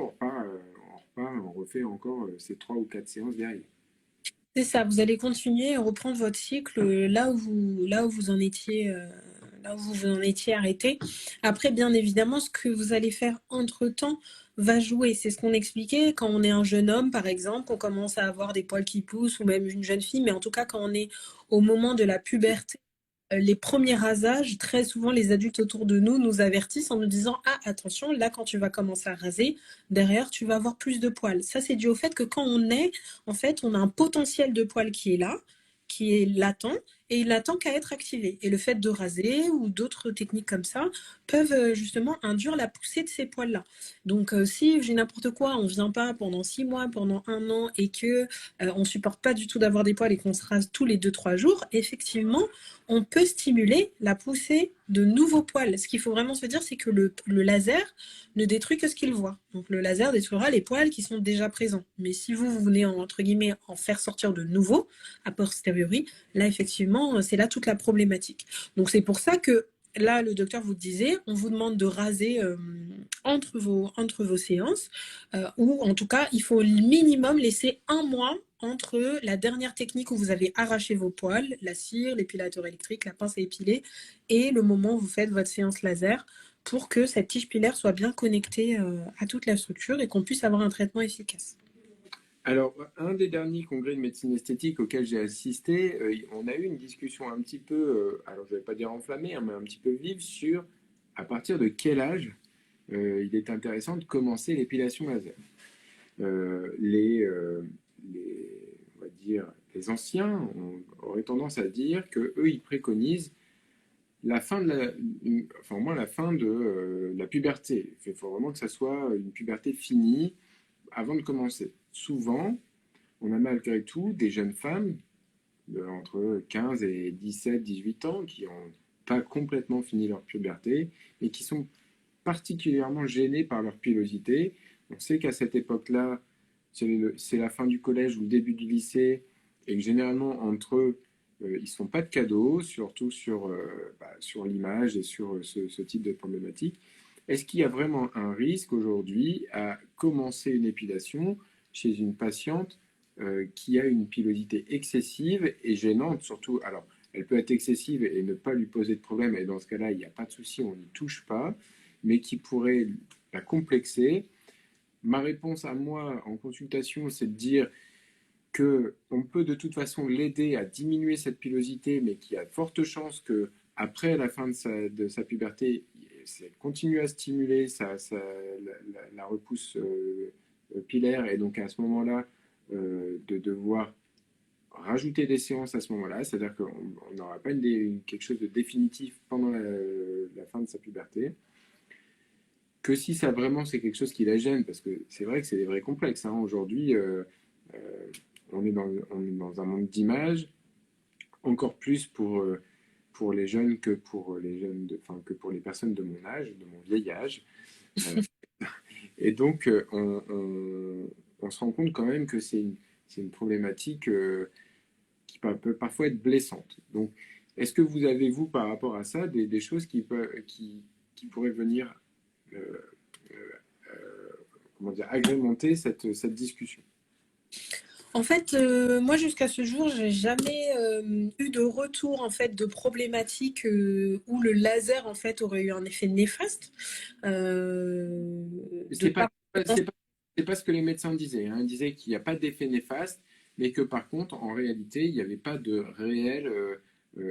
on refait encore ces 3 ou 4 séances derrière. C'est ça, vous allez continuer à reprendre votre cycle là où vous en étiez, arrêté. Après, bien évidemment, ce que vous allez faire entre-temps va jouer. C'est ce qu'on expliquait quand on est un jeune homme, par exemple, qu'on commence à avoir des poils qui poussent, ou même une jeune fille, mais en tout cas quand on est au moment de la puberté. Les premiers rasages, très souvent, les adultes autour de nous nous avertissent en nous disant « Ah, attention, là, quand tu vas commencer à raser, derrière, tu vas avoir plus de poils. » Ça, c'est dû au fait que quand on est, en fait, on a un potentiel de poils qui est là, qui est latent, et il n'attend qu'à être activé. Et le fait de raser ou d'autres techniques comme ça peuvent justement induire la poussée de ces poils-là. Donc, si j'ai n'importe quoi, on ne vient pas pendant 6 mois, pendant 1 an, et que on ne supporte pas du tout d'avoir des poils et qu'on se rase tous les 2-3 jours, effectivement, on peut stimuler la poussée de nouveaux poils. Ce qu'il faut vraiment se dire, c'est que le laser ne détruit que ce qu'il voit. Donc le laser détruira les poils qui sont déjà présents. Mais si vous venez, entre guillemets, en faire sortir de nouveaux, a posteriori, là, effectivement, c'est là toute la problématique. Donc c'est pour ça que là, le docteur vous disait, on vous demande de raser entre vos séances, ou en tout cas, il faut au minimum laisser un mois entre la dernière technique où vous avez arraché vos poils, la cire, l'épilateur électrique, la pince à épiler, et le moment où vous faites votre séance laser, pour que cette tige pilaire soit bien connectée à toute la structure et qu'on puisse avoir un traitement efficace. Alors, un des derniers congrès de médecine esthétique auquel j'ai assisté, on a eu une discussion un petit peu, alors je ne vais pas dire enflammée, hein, mais un petit peu vive sur à partir de quel âge il est intéressant de commencer l'épilation laser. On va dire, les anciens auraient tendance à dire que eux, ils préconisent la fin de enfin au moins la fin de la puberté. Il faut vraiment que ça soit une puberté finie avant de commencer. Souvent, on a malgré tout des jeunes femmes entre 15 et 17, 18 ans qui n'ont pas complètement fini leur puberté et qui sont particulièrement gênées par leur pilosité. On sait qu'à cette époque-là, c'est la fin du collège ou le début du lycée et que généralement entre eux, ils ne font pas de cadeaux, surtout sur l'image et sur ce type de problématique. Est-ce qu'il y a vraiment un risque aujourd'hui à commencer une épilation chez une patiente qui a une pilosité excessive et gênante, surtout, alors elle peut être excessive et ne pas lui poser de problème, et dans ce cas-là, il n'y a pas de souci, on n'y touche pas, mais qui pourrait la complexer. Ma réponse à moi en consultation, c'est de dire qu'on peut de toute façon l'aider à diminuer cette pilosité, mais qu'il y a de fortes chances que après la fin de sa puberté, elle continue à stimuler la repousse pilaire, et donc à ce moment-là, de devoir rajouter des séances à ce moment-là, c'est-à-dire qu'on n'aura pas quelque chose de définitif pendant la fin de sa puberté, que si ça vraiment c'est quelque chose qui la gêne, parce que c'est vrai que c'est des vrais complexes. Hein. Aujourd'hui, on est dans un monde d'image, encore plus pour les jeunes que pour les jeunes, enfin que pour les personnes de mon âge, de mon vieil âge. Et donc, on se rend compte quand même que c'est une problématique qui peut parfois être blessante. Donc, est-ce que vous avez, vous, par rapport à ça, des choses qui pourraient venir euh, euh, comment dire, agrémenter cette discussion? En fait, moi jusqu'à ce jour, j'ai jamais eu de retour en fait de problématiques où le laser en fait aurait eu un effet néfaste. De C'est pas, part- c'est pas, c'est pas ce que les médecins disaient. Hein. Ils disaient qu'il n'y a pas d'effet néfaste, mais que par contre, en réalité, il n'y avait pas de réelle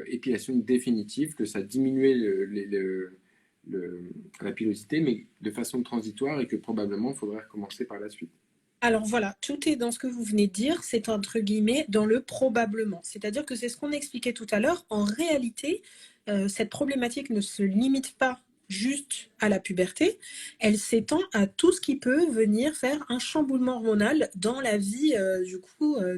épilation définitive, que ça diminuait la pilosité, mais de façon transitoire et que probablement, il faudrait recommencer par la suite. Alors voilà, tout est dans ce que vous venez de dire, c'est entre guillemets dans le probablement. C'est-à-dire que c'est ce qu'on expliquait tout à l'heure. En réalité, cette problématique ne se limite pas juste à la puberté, elle s'étend à tout ce qui peut venir faire un chamboulement hormonal dans la vie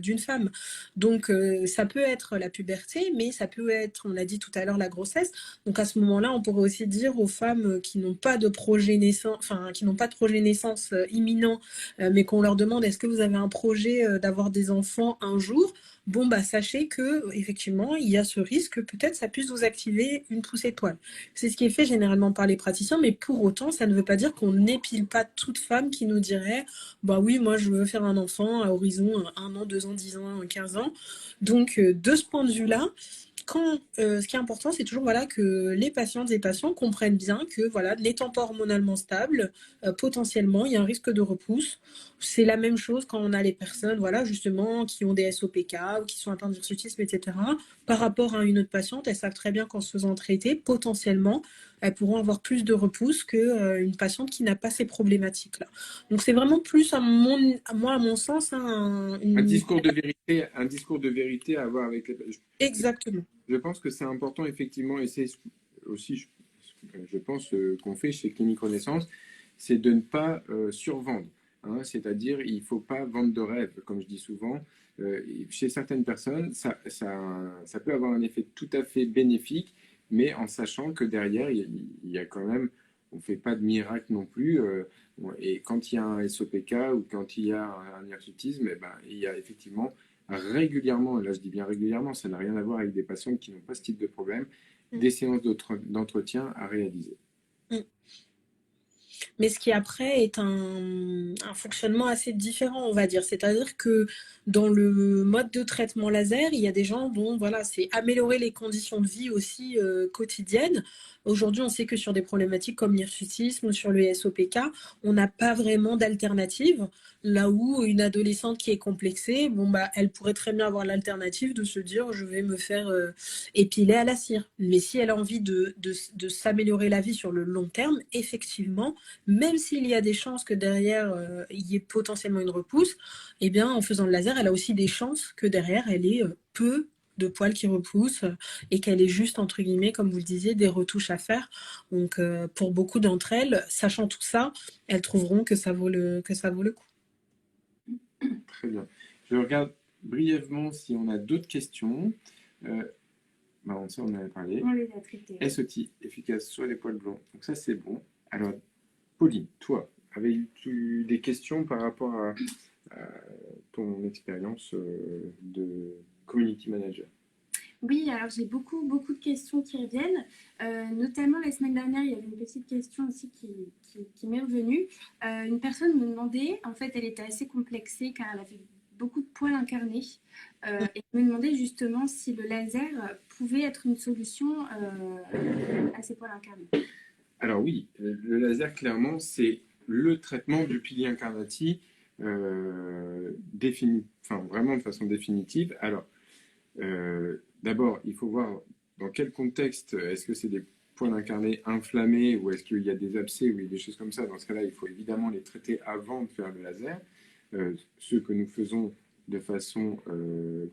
d'une femme. Donc ça peut être la puberté, mais ça peut être, on l'a dit tout à l'heure, la grossesse. Donc à ce moment-là, on pourrait aussi dire aux femmes qui n'ont pas de projet naissance, enfin qui n'ont pas de projet naissance imminent, mais qu'on leur demande est-ce que vous avez un projet d'avoir des enfants un jour, bon bah sachez que effectivement il y a ce risque que peut-être ça puisse vous activer une poussée de poils. C'est ce qui est fait généralement par les praticiens, mais pour autant ça ne veut pas dire qu'on n'épile pas toute femme qui nous dirait bah oui moi je veux faire un enfant à horizon 1 an, 2 ans, 10 ans, 15 ans. Donc de ce point de vue-là, ce qui est important, c'est toujours voilà, que les patientes et patients comprennent bien que voilà, n'étant pas hormonalement stable, potentiellement, il y a un risque de repousse. C'est la même chose quand on a les personnes voilà, justement, qui ont des SOPK ou qui sont atteintes d'hirsutisme, etc. Par rapport à une autre patiente, elles savent très bien qu'en se faisant traiter, potentiellement, elles pourront avoir plus de repousse qu'une patiente qui n'a pas ces problématiques-là. Donc c'est vraiment plus, moi, à mon sens, hein, Un discours de vérité à avoir avec les. Exactement. Je pense que c'est important, effectivement, et c'est aussi, je pense, qu'on fait chez Clinique Renaissance, c'est de ne pas survendre. Hein, c'est-à-dire, il ne faut pas vendre de rêve, comme je dis souvent. Chez certaines personnes, ça peut avoir un effet tout à fait bénéfique, mais en sachant que derrière, il y a quand même, on ne fait pas de miracle non plus. Et quand il y a un SOPK ou quand il y a un hirsutisme, eh ben, il y a effectivement régulièrement, et là je dis bien régulièrement, ça n'a rien à voir avec des patients qui n'ont pas ce type de problème, des séances d'entretien à réaliser. Mm. Mais ce qui après est un fonctionnement assez différent, on va dire. C'est-à-dire que dans le mode de traitement laser, il y a des gens dont voilà, c'est améliorer les conditions de vie aussi quotidiennes. Aujourd'hui, on sait que sur des problématiques comme l'hirsutisme ou sur le SOPK, on n'a pas vraiment d'alternative. Là où une adolescente qui est complexée, bon bah, elle pourrait très bien avoir l'alternative de se dire je vais me faire épiler à la cire. Mais si elle a envie de s'améliorer la vie sur le long terme, effectivement, même s'il y a des chances que derrière il y ait potentiellement une repousse, eh bien en faisant le laser, elle a aussi des chances que derrière elle ait peu de poils qui repoussent et qu'elle ait juste entre guillemets, comme vous le disiez, des retouches à faire. Donc pour beaucoup d'entre elles, sachant tout ça, elles trouveront que ça vaut le coup. Très bien. Je regarde brièvement si on a d'autres questions. Ça, on en avait parlé. On les a traités. SOT, efficace sur les poils blancs. Donc ça, c'est bon. Alors, Pauline, toi, avais-tu des questions par rapport à ton expérience de community manager? Oui, alors j'ai beaucoup de questions qui reviennent. Notamment la semaine dernière, il y avait une petite question aussi qui m'est revenue. Une personne me demandait, en fait, elle était assez complexée car elle avait beaucoup de poils incarnés et me demandait justement si le laser pouvait être une solution à ces poils incarnés. Alors oui, le laser, clairement, c'est le traitement du pilier incarnati vraiment de façon définitive. Alors, d'abord, il faut voir dans quel contexte, est-ce que c'est des points incarnés inflammés ou est-ce qu'il y a des abcès ou des choses comme ça. Dans ce cas-là, il faut évidemment les traiter avant de faire le laser. Ce que nous faisons de façon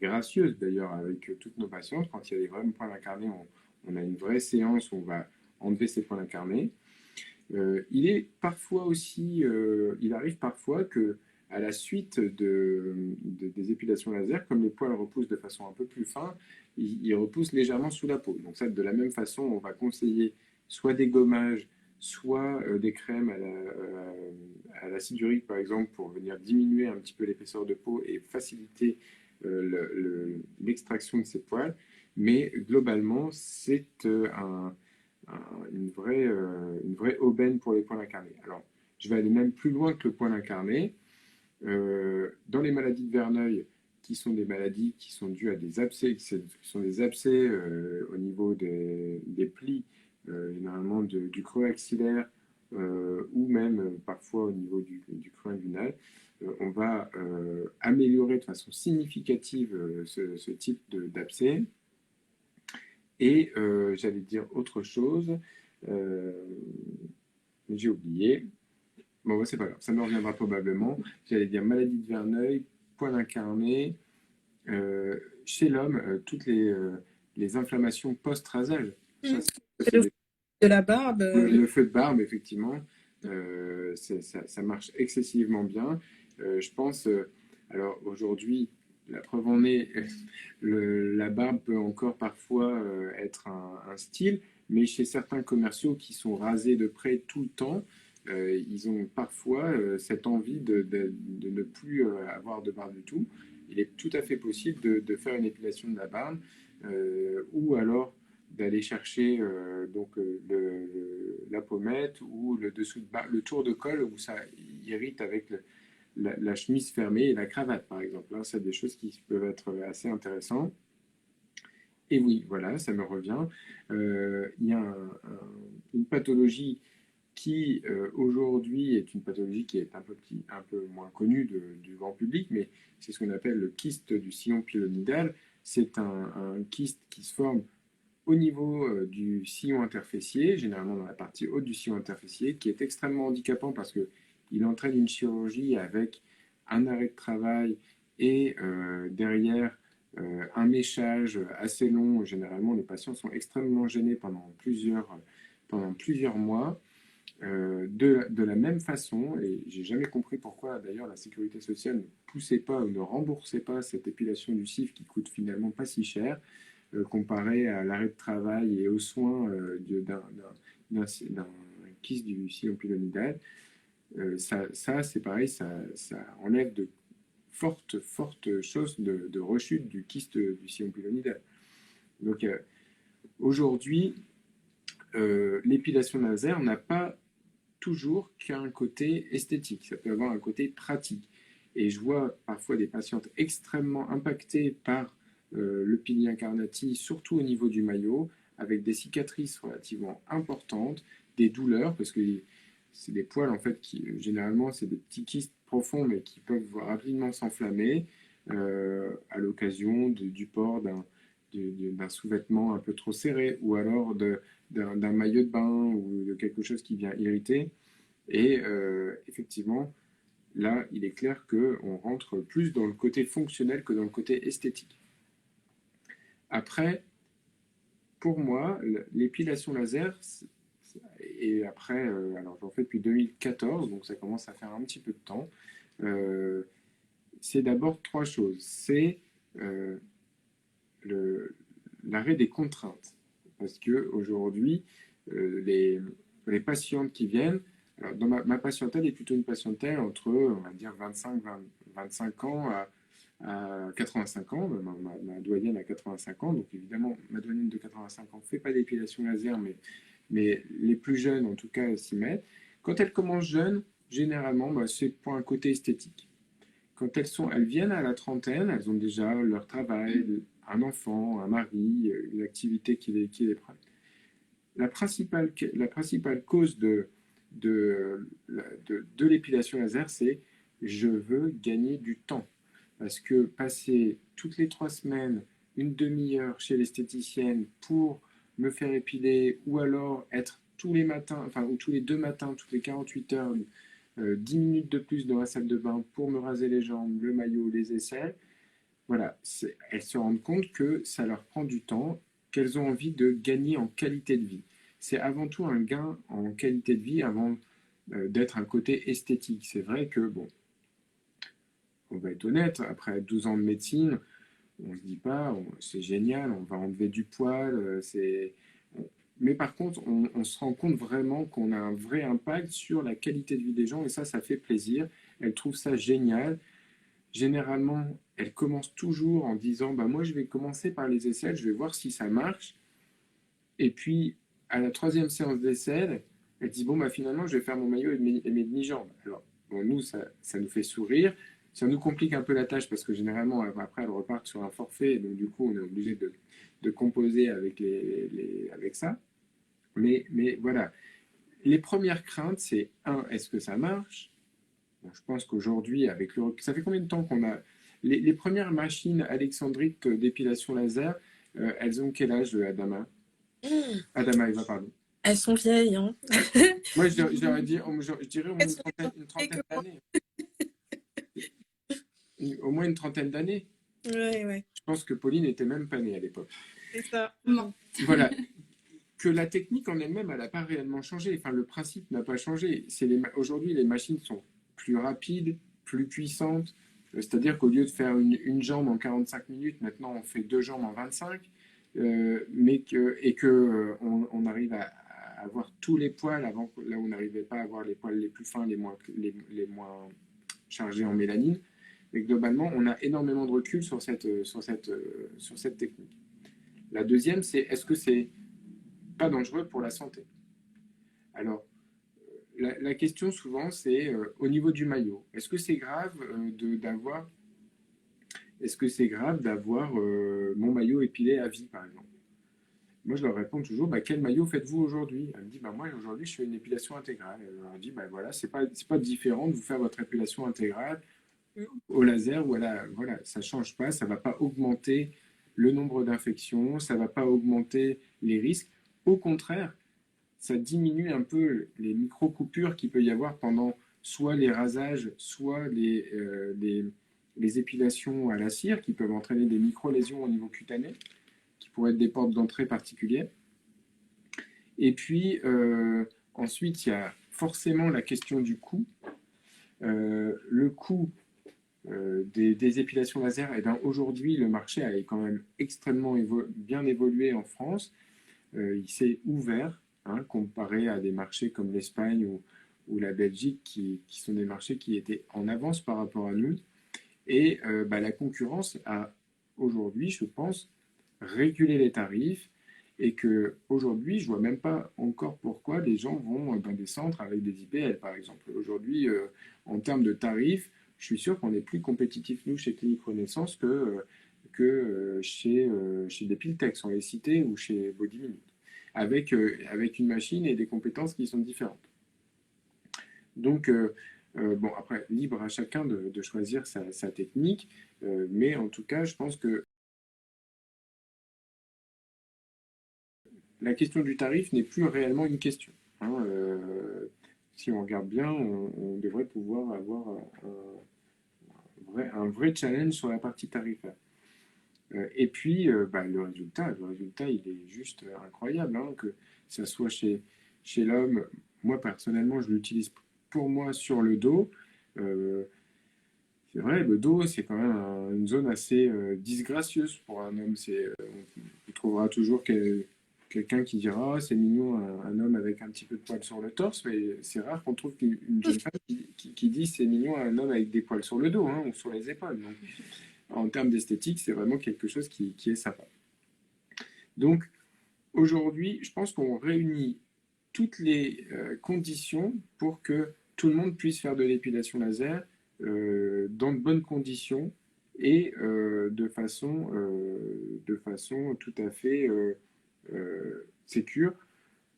gracieuse d'ailleurs avec toutes nos patientes. Quand il y a des vrais points incarnés, on a une vraie séance où on va enlever ces points incarnés. Il arrive parfois que à la suite des épilations laser, comme les poils repoussent de façon un peu plus fine, ils repoussent légèrement sous la peau. Donc ça, de la même façon, on va conseiller soit des gommages, soit des crèmes à l'acide urique, par exemple, pour venir diminuer un petit peu l'épaisseur de peau et faciliter l'extraction de ces poils. Mais globalement, c'est une vraie aubaine pour les poils incarnés. Alors, je vais aller même plus loin que le poil incarné. Dans les maladies de Verneuil, qui sont des maladies qui sont dues à des abcès, qui sont des abcès au niveau des plis, généralement du creux axillaire, ou même parfois au niveau du creux inguinal, on va améliorer de façon significative ce type d'abcès. Et j'allais dire autre chose, j'ai oublié. Bon, c'est pas grave, ça me reviendra probablement. J'allais dire maladie de Verneuil, poil incarné. Chez l'homme, toutes les inflammations post-rasage. Ça, c'est Le feu de la barbe. le feu de barbe, effectivement, ça marche excessivement bien. Je pense, alors aujourd'hui, la preuve en est, la barbe peut encore parfois être un style, mais chez certains commerciaux qui sont rasés de près tout le temps, ils ont parfois cette envie de ne plus avoir de barbe du tout. Il est tout à fait possible de faire une épilation de la barbe, ou alors d'aller chercher la pommette ou le dessous de le tour de col où ça irrite avec la chemise fermée et la cravate, par exemple. Là, c'est des choses qui peuvent être assez intéressantes. Et oui, voilà, ça me revient. Il y a une pathologie qui aujourd'hui est une pathologie qui est un peu moins connue du grand public, mais c'est ce qu'on appelle le kyste du sillon pylonidal. C'est un kyste qui se forme au niveau du sillon interfessier, généralement dans la partie haute du sillon interfessier, qui est extrêmement handicapant parce qu'il entraîne une chirurgie avec un arrêt de travail et derrière un méchage assez long. Généralement, les patients sont extrêmement gênés pendant plusieurs mois. De la même façon, et j'ai jamais compris pourquoi d'ailleurs la sécurité sociale ne poussait pas ou ne remboursait pas cette épilation du cif qui coûte finalement pas si cher, comparé à l'arrêt de travail et aux soins d'un kyste du sillon pylonidal. Ça c'est pareil, ça enlève de forte chose de rechute du kyste du sillon pylonidal. Donc aujourd'hui, l'épilation laser n'a pas toujours qu'un côté esthétique, ça peut avoir un côté pratique. Et je vois parfois des patientes extrêmement impactées par le pili incarnati, surtout au niveau du maillot, avec des cicatrices relativement importantes, des douleurs, parce que c'est des poils en fait qui généralement c'est des petits kystes profonds mais qui peuvent rapidement s'enflammer à l'occasion du port d'un sous-vêtement un peu trop serré ou alors d'un maillot de bain ou de quelque chose qui vient irriter. Et effectivement, là, il est clair qu'on rentre plus dans le côté fonctionnel que dans le côté esthétique. Après, pour moi, l'épilation laser, et après, alors j'en fais depuis 2014, donc ça commence à faire un petit peu de temps, c'est d'abord trois choses. C'est euh, l'arrêt des contraintes. Parce qu'aujourd'hui, les patientes qui viennent, alors dans ma patientèle est plutôt une patientèle entre, on va dire, 25 ans à 85 ans. Ma doyenne a 85 ans, donc évidemment, ma doyenne de 85 ans ne fait pas d'épilation laser, mais les plus jeunes, en tout cas, s'y mettent. Quand elles commencent jeunes, généralement, c'est pour un côté esthétique. Quand elles viennent à la trentaine, elles ont déjà leur travail, un enfant, un mari, une activité qui les prend. La principale cause de l'épilation laser, c'est je veux gagner du temps. Parce que passer toutes les 3 semaines une demi-heure chez l'esthéticienne pour me faire épiler, ou alors être tous les matins, enfin, ou tous les 2 matins, toutes les 48 heures, 10 minutes de plus dans la salle de bain pour me raser les jambes, le maillot, les aisselles, voilà, elles se rendent compte que ça leur prend du temps, qu'elles ont envie de gagner en qualité de vie. C'est avant tout un gain en qualité de vie avant d'être un côté esthétique. C'est vrai que, bon, on va être honnête, après 12 ans de médecine, on se dit pas, c'est génial, on va enlever du poil, mais par contre, on se rend compte vraiment qu'on a un vrai impact sur la qualité de vie des gens, et ça fait plaisir. Elles trouvent ça génial. Généralement, elles commencent toujours en disant, bah, moi, je vais commencer par les aisselles, je vais voir si ça marche. Et puis, à la troisième séance d'aisselles, elles disent, bon, bah, finalement, je vais faire mon maillot et mes demi-jambes. Alors, bon, nous, ça nous fait sourire. Ça nous complique un peu la tâche parce que généralement, après, elles repartent sur un forfait. Et donc, du coup, on est obligé de composer avec ça. Mais voilà. Les premières craintes, c'est est-ce que ça marche? Bon, je pense qu'aujourd'hui, avec le ça fait combien de temps qu'on a les premières machines alexandriques d'épilation laser, elles ont quel âge, Adama? Adama Eva, pardon. Elles sont vieilles, hein. Moi, je dirais au moins Elles sont une vieilles que trentaine moi. d'années. Au moins une trentaine d'années. Ouais, Je pense que Pauline était même pas née à l'époque. c'est ça. Non. Voilà. Que la technique en elle-même, elle n'a pas réellement changé. Enfin, le principe n'a pas changé. Aujourd'hui, les machines sont plus rapides, plus puissantes. C'est-à-dire qu'au lieu de faire une jambe en 45 minutes, maintenant on fait 2 jambes en 25. On arrive à avoir tous les poils avant, là où on n'arrivait pas à avoir les poils les plus fins, les moins chargés en mélanine. Mais globalement, on a énormément de recul sur cette technique. La deuxième, c'est est-ce que c'est pas dangereux pour la santé? Alors, la question souvent, c'est au niveau du maillot. Est-ce que c'est grave d'avoir mon maillot épilé à vie, par exemple? Moi, je leur réponds toujours, bah, quel maillot faites-vous aujourd'hui? Elle me dit, bah, moi, aujourd'hui, je fais une épilation intégrale. Elle leur dit, bah, voilà, c'est pas différent de vous faire votre épilation intégrale au laser, voilà, ça ne change pas, ça ne va pas augmenter le nombre d'infections, ça ne va pas augmenter les risques. Au contraire, ça diminue un peu les micro-coupures qu'il peut y avoir pendant soit les rasages, soit les épilations à la cire qui peuvent entraîner des micro-lésions au niveau cutané, qui pourraient être des portes d'entrée particulières. Et puis, ensuite, il y a forcément la question du coût. Le coût des épilations laser, eh bien, aujourd'hui, le marché a quand même extrêmement bien évolué en France. Il s'est ouvert, comparé à des marchés comme l'Espagne ou la Belgique, qui sont des marchés qui étaient en avance par rapport à nous. Et la concurrence a aujourd'hui, je pense, régulé les tarifs et que aujourd'hui, je vois même pas encore pourquoi les gens vont dans des centres avec des IPL, par exemple. Aujourd'hui, en termes de tarifs, je suis sûr qu'on est plus compétitif, nous, chez Clinique Renaissance, chez des Piltex, on les citait, ou chez Body Minute, avec une machine et des compétences qui sont différentes. Donc, bon, après, libre à chacun de choisir sa technique, mais en tout cas, je pense que la question du tarif n'est plus réellement une question. Hein, si on regarde bien, on devrait pouvoir avoir un vrai challenge sur la partie tarifaire. Et puis, le résultat, il est juste incroyable. Hein, que ça soit chez l'homme, moi personnellement, je l'utilise pour moi sur le dos. Euh, c'est vrai, le dos, c'est quand même une zone assez disgracieuse pour un homme. On trouvera toujours quelqu'un qui dira: ah, c'est mignon, un homme avec un petit peu de poils sur le torse, mais c'est rare qu'on trouve une jeune femme qui dit c'est mignon à un homme avec des poils sur le dos, hein, ou sur les épaules. Donc, en termes d'esthétique, c'est vraiment quelque chose qui est sympa. Donc, aujourd'hui, je pense qu'on réunit toutes les conditions pour que tout le monde puisse faire de l'épilation laser dans de bonnes conditions et de façon tout à fait sécure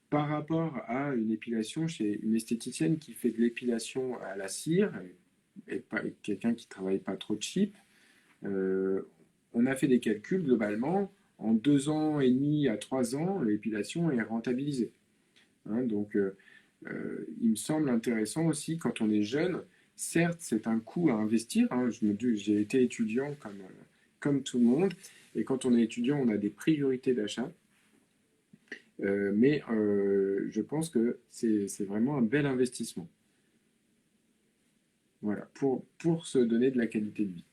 par rapport à une épilation chez une esthéticienne qui fait de l'épilation à la cire et pas quelqu'un qui travaille pas trop cheap. Euh, on a fait des calculs globalement. En 2 ans et demi à 3 ans, l'épilation est rentabilisée. Hein, donc, il me semble intéressant aussi quand on est jeune. Certes, c'est un coût à investir. Hein, j'ai été étudiant comme tout le monde. Et quand on est étudiant, on a des priorités d'achat. Mais je pense que c'est vraiment un bel investissement. Voilà, pour se donner de la qualité de vie.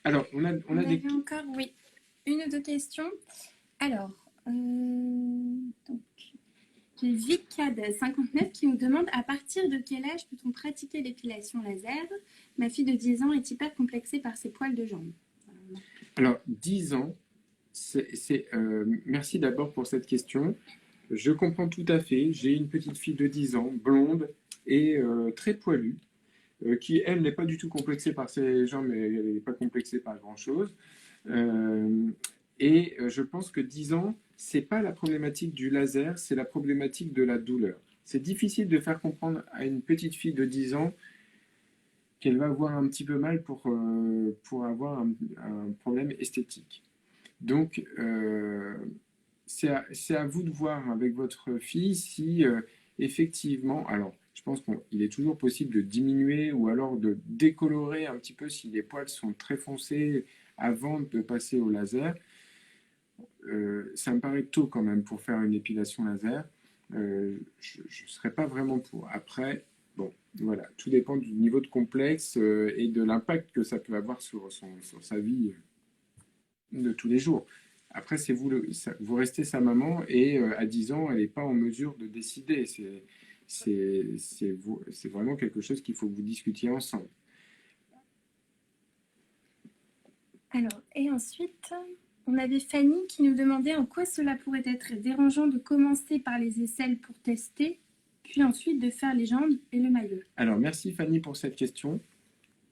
Alors, on a On des... avait encore, oui, une ou deux questions. Alors, donc, j'ai Vicad59 qui nous demande à partir de quel âge peut-on pratiquer l'épilation laser? Ma fille de 10 ans est hyper complexée par ses poils de jambes. Alors, 10 ans, merci d'abord pour cette question. Je comprends tout à fait. J'ai une petite fille de 10 ans, blonde et très poilue, qui, elle, n'est pas du tout complexée par ses jambes, mais elle n'est pas complexée par grand-chose. Je pense que 10 ans, c'est pas la problématique du laser, c'est la problématique de la douleur. C'est difficile de faire comprendre à une petite fille de 10 ans qu'elle va avoir un petit peu mal pour avoir un problème esthétique. Donc, c'est à vous de voir avec votre fille si effectivement, alors je pense qu'il est toujours possible de diminuer ou alors de décolorer un petit peu si les poils sont très foncés avant de passer au laser. Ça me paraît tôt quand même pour faire une épilation laser. Je ne serais pas vraiment pour. Après, bon, voilà, tout dépend du niveau de complexe et de l'impact que ça peut avoir sur sa vie de tous les jours. Après, c'est vous, vous restez sa maman et à 10 ans, elle n'est pas en mesure de décider. C'est vraiment quelque chose qu'il faut que vous discutiez ensemble. Alors, et ensuite, on avait Fanny qui nous demandait en quoi cela pourrait être dérangeant de commencer par les aisselles pour tester, puis ensuite de faire les jambes et le maillot. Alors, merci Fanny pour cette question.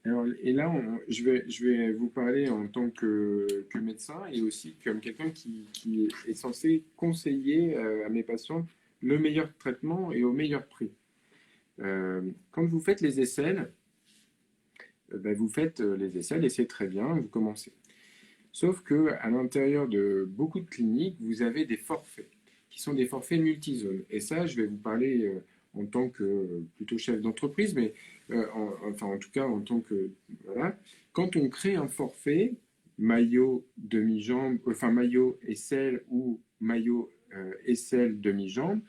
Alors, et là, je vais vous parler en tant que médecin et aussi comme quelqu'un qui est censé conseiller à mes patients le meilleur traitement et au meilleur prix. Quand vous faites les aisselles, vous faites les aisselles et c'est très bien, vous commencez. Sauf que à l'intérieur de beaucoup de cliniques, vous avez des forfaits qui sont des forfaits multizones. Et ça, je vais vous parler en tant que plutôt chef d'entreprise, mais en tout cas en tant que voilà. Quand on crée un forfait maillot demi-jambe, enfin maillot aisselle ou maillot aisselle demi-jambe,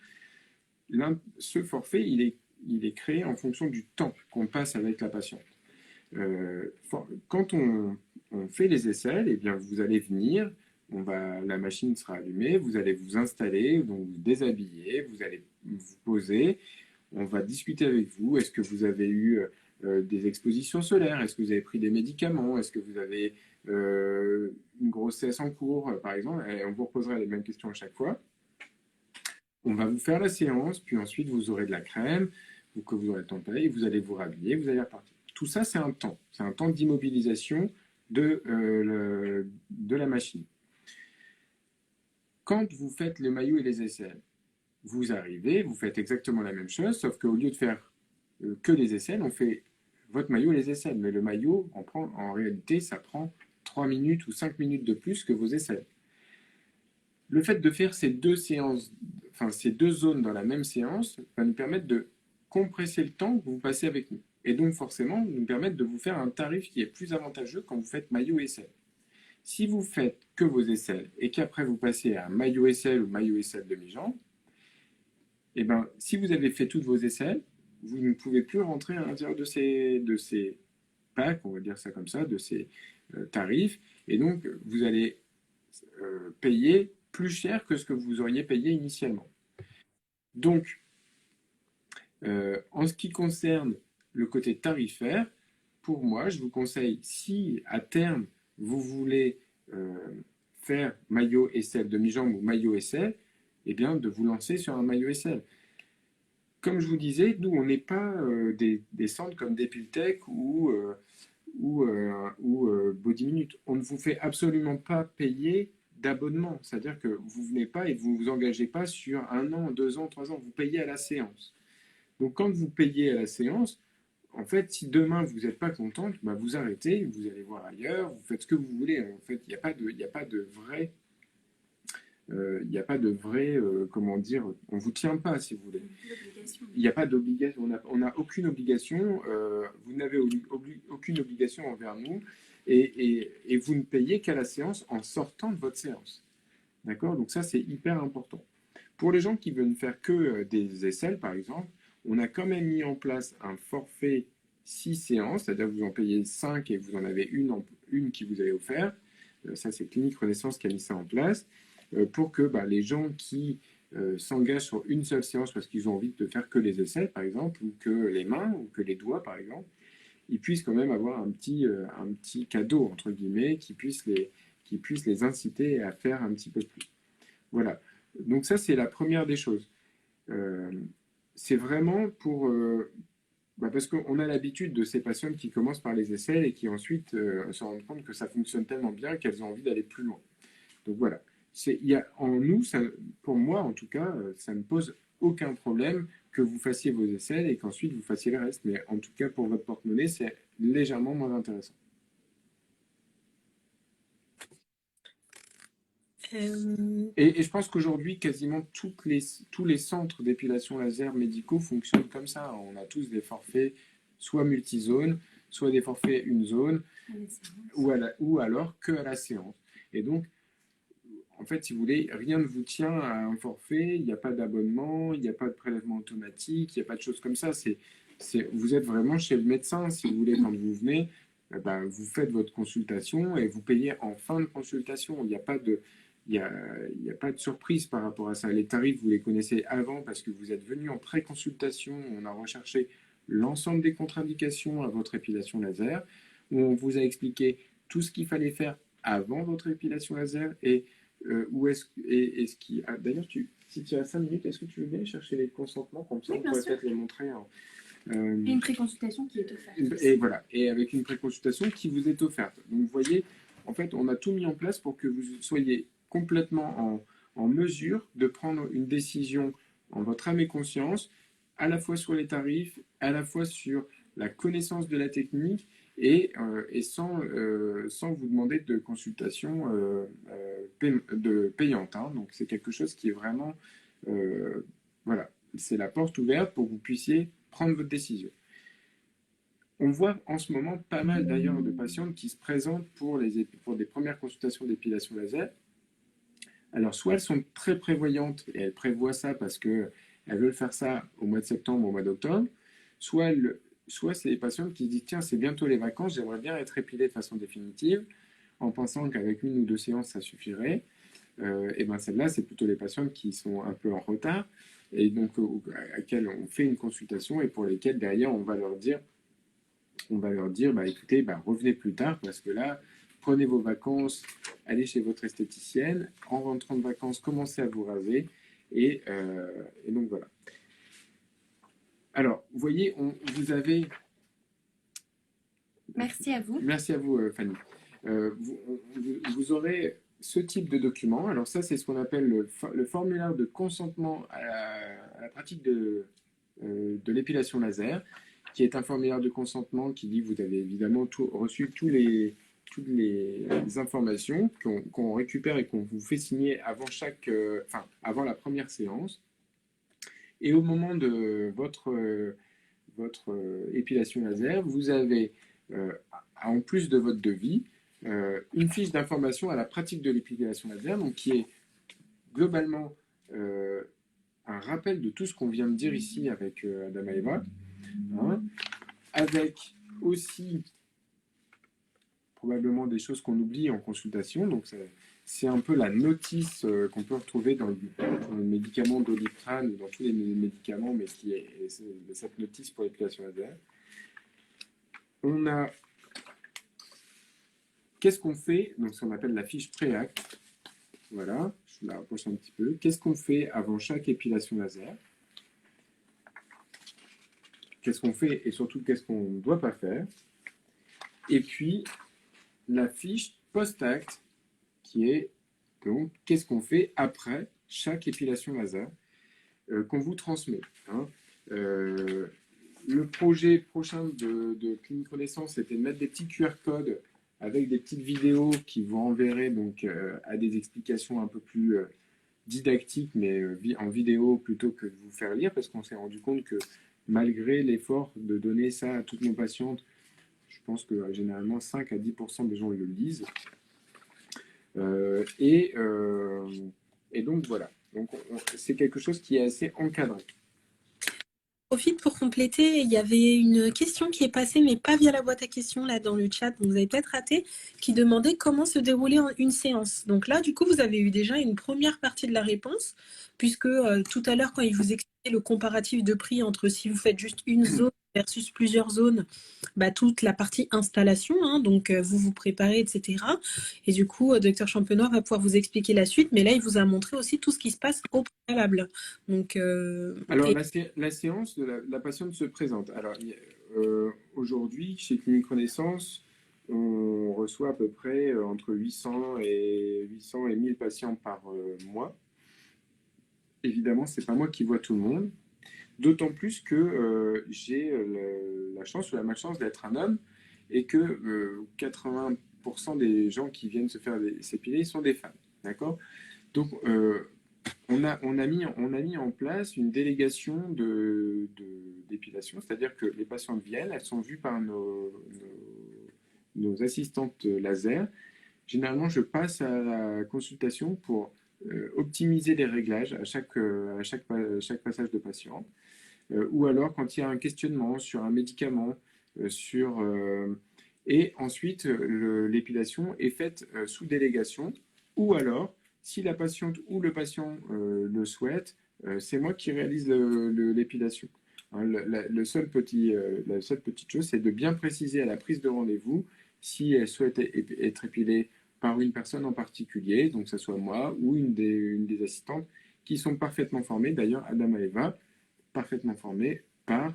ce forfait il est créé en fonction du temps qu'on passe avec la patiente. Quand on fait les aisselles, eh bien, vous allez venir, la machine sera allumée, vous allez vous installer, donc vous déshabiller, vous allez vous poser, on va discuter avec vous. Est-ce que vous avez eu des expositions solaires? Est-ce que vous avez pris des médicaments? Est-ce que vous avez une grossesse en cours, par exemple? Et on vous reposera les mêmes questions à chaque fois. On va vous faire la séance, puis ensuite vous aurez de la crème que vous aurez tempérée, et vous allez vous rhabiller, vous allez repartir. Tout ça, c'est un temps. C'est un temps d'immobilisation de la machine. Quand vous faites le maillot et les aisselles, vous arrivez, vous faites exactement la même chose, sauf qu'au lieu de faire que les aisselles, on fait votre maillot et les aisselles. Mais le maillot, en réalité, ça prend 3 minutes ou 5 minutes de plus que vos aisselles. Le fait de faire ces deux séances, enfin ces deux zones dans la même séance, va nous permettre de compresser le temps que vous passez avec nous. Et donc forcément, nous permettre de vous faire un tarif qui est plus avantageux quand vous faites maillot et aisselle. Si vous faites que vos aisselles et qu'après vous passez à maillot aisselle ou maillot aisselle demi-jambe, et ben, si vous avez fait toutes vos aisselles, vous ne pouvez plus rentrer à l'intérieur de ces packs, on va dire ça comme ça, de ces tarifs, et donc vous allez payer plus cher que ce que vous auriez payé initialement. Donc, en ce qui concerne le côté tarifaire, pour moi, je vous conseille, si à terme vous voulez faire maillot aisselle demi-jambe ou maillot aisselle, eh bien de vous lancer sur un maillot aisselle. Comme je vous disais, nous, on n'est pas des centres comme Depiltech ou Body Minute. On ne vous fait absolument pas payer d'abonnement. C'est-à-dire que vous ne venez pas et vous ne vous engagez pas sur 1 an, 2 ans, 3 ans. Vous payez à la séance. Donc, quand vous payez à la séance, en fait, si demain vous n'êtes pas contente, bah, vous arrêtez, vous allez voir ailleurs, vous faites ce que vous voulez. En fait, il n'y a pas de vrai comment dire, on ne vous tient pas, si vous voulez. Il n'y a pas d'obligation, on n'a aucune obligation, vous n'avez aucune obligation envers nous, et vous ne payez qu'à la séance en sortant de votre séance. D'accord? Donc ça, c'est hyper important. Pour les gens qui veulent faire que des aisselles, par exemple, on a quand même mis en place un forfait 6 séances, c'est-à-dire que vous en payez 5 et vous en avez une qui vous est offerte. Ça, c'est Clinique Renaissance qui a mis ça en place. Pour que les gens qui s'engagent sur une seule séance parce qu'ils ont envie de faire que les aisselles, par exemple, ou que les mains, ou que les doigts, par exemple, ils puissent quand même avoir un petit cadeau, entre guillemets, qui puisse les inciter à faire un petit peu plus. Voilà. Donc ça, c'est la première des choses. C'est vraiment pour... parce qu'on a l'habitude de ces patientes qui commencent par les aisselles et qui ensuite se rendent compte que ça fonctionne tellement bien qu'elles ont envie d'aller plus loin. Donc voilà. En nous, pour moi en tout cas, ça ne pose aucun problème que vous fassiez vos aisselles et qu'ensuite vous fassiez le reste. Mais en tout cas, pour votre porte-monnaie, c'est légèrement moins intéressant. Et je pense qu'aujourd'hui, quasiment tous les centres d'épilation laser médicaux fonctionnent comme ça. On a tous des forfaits, soit multizones, soit des forfaits une zone, ou alors que à la séance. Et donc, en fait, si vous voulez, rien ne vous tient à un forfait, il n'y a pas d'abonnement, il n'y a pas de prélèvement automatique, il n'y a pas de choses comme ça. Vous êtes vraiment chez le médecin, si vous voulez, quand vous venez, vous faites votre consultation et vous payez en fin de consultation. Il n'y a pas de surprise par rapport à ça. Les tarifs, vous les connaissez avant parce que vous êtes venu en pré-consultation, on a recherché l'ensemble des contre-indications à votre épilation laser, où on vous a expliqué tout ce qu'il fallait faire avant votre épilation laser et d'ailleurs, si tu as 5 minutes, est-ce que tu veux bien chercher les consentements comme ça, oui, on pourrait peut-être les montrer. Et une préconsultation qui est offerte. Et voilà, et avec une préconsultation qui vous est offerte. Donc vous voyez, en fait, on a tout mis en place pour que vous soyez complètement en mesure de prendre une décision en votre âme et conscience, à la fois sur les tarifs, à la fois sur la connaissance de la technique et sans vous demander de consultation payante. Hein. Donc c'est quelque chose qui est vraiment... voilà, c'est la porte ouverte pour que vous puissiez prendre votre décision. On voit en ce moment pas mal d'ailleurs de patientes qui se présentent pour des premières consultations d'épilation laser. Alors soit elles sont très prévoyantes et elles prévoient ça parce qu'elles veulent faire ça au mois de septembre ou au mois d'octobre, soit c'est des patientes qui se disent tiens, c'est bientôt les vacances, j'aimerais bien être épilée de façon définitive, en pensant qu'avec 1 ou 2 séances, ça suffirait. Et bien celles-là, c'est plutôt les patientes qui sont un peu en retard, et donc à laquelle on fait une consultation et pour lesquelles derrière, on va leur dire on va leur dire, écoutez, revenez plus tard parce que là, prenez vos vacances, allez chez votre esthéticienne, en rentrant de vacances, commencez à vous raser, et donc voilà. Alors, vous voyez, vous avez... Merci à vous. Merci à vous, Fanny. Vous aurez ce type de document. Alors ça, c'est ce qu'on appelle le formulaire de consentement à la pratique de l'épilation laser, qui est un formulaire de consentement qui dit que vous avez évidemment reçu toutes les informations qu'on récupère et qu'on vous fait signer avant avant la première séance. Et au moment de votre épilation laser, vous avez, en plus de votre devis, une fiche d'information à la pratique de l'épilation laser, donc qui est globalement un rappel de tout ce qu'on vient de dire ici avec Adama Eva, hein, avec aussi probablement des choses qu'on oublie en consultation. Donc c'est un peu la notice qu'on peut retrouver dans le médicament Doliprane, dans tous les médicaments, mais qui est cette notice pour l'épilation laser. On a... Qu'est-ce qu'on fait? Donc, ce qu'on appelle la fiche préacte. Voilà, je la rapproche un petit peu. Qu'est-ce qu'on fait avant chaque épilation laser? Qu'est-ce qu'on fait et surtout qu'est-ce qu'on ne doit pas faire? Et puis, la fiche post-acte qui est donc qu'est-ce qu'on fait après chaque épilation laser qu'on vous transmet. Hein. Le projet prochain de Clinique Renaissance, c'était de mettre des petits QR codes avec des petites vidéos qui vous renverraient donc, à des explications un peu plus didactiques, mais en vidéo plutôt que de vous faire lire, parce qu'on s'est rendu compte que malgré l'effort de donner ça à toutes nos patientes, je pense que généralement 5 à 10% des gens le lisent. Et donc voilà, donc c'est quelque chose qui est assez encadré. Profite pour compléter, il y avait une question qui est passée, mais pas via la boîte à questions, là dans le chat, donc vous avez peut-être raté, qui demandait comment se déroulait une séance. Donc là, du coup, vous avez eu déjà une première partie de la réponse, puisque tout à l'heure, quand il vous expliquait le comparatif de prix entre si vous faites juste une zone versus plusieurs zones, toute la partie installation, hein, donc vous vous préparez, etc. Et du coup, Dr Champenois va pouvoir vous expliquer la suite, mais là, il vous a montré aussi tout ce qui se passe au préalable. Donc, alors, la séance de la patiente se présente. Alors, aujourd'hui, chez Clinique Renaissance, on reçoit à peu près entre 800 et 1000 patients par mois. Évidemment, ce n'est pas moi qui vois tout le monde. D'autant plus que j'ai la chance ou la malchance d'être un homme et que 80% des gens qui viennent se faire s'épiler sont des femmes. D'accord? Donc, on a mis en place une délégation d'épilation, c'est-à-dire que les patientes viennent, elles sont vues par nos assistantes laser. Généralement, je passe à la consultation pour optimiser les réglages à chaque passage de patient. Ou alors quand il y a un questionnement sur un médicament, et ensuite l'épilation est faite sous délégation, ou alors si la patiente ou le patient le souhaite, c'est moi qui réalise l'épilation. Hein, la seule petite chose, c'est de bien préciser à la prise de rendez-vous si elle souhaite être épilée par une personne en particulier, donc que ce soit moi ou une des assistantes qui sont parfaitement formées. D'ailleurs, Adama Eva, parfaitement formée par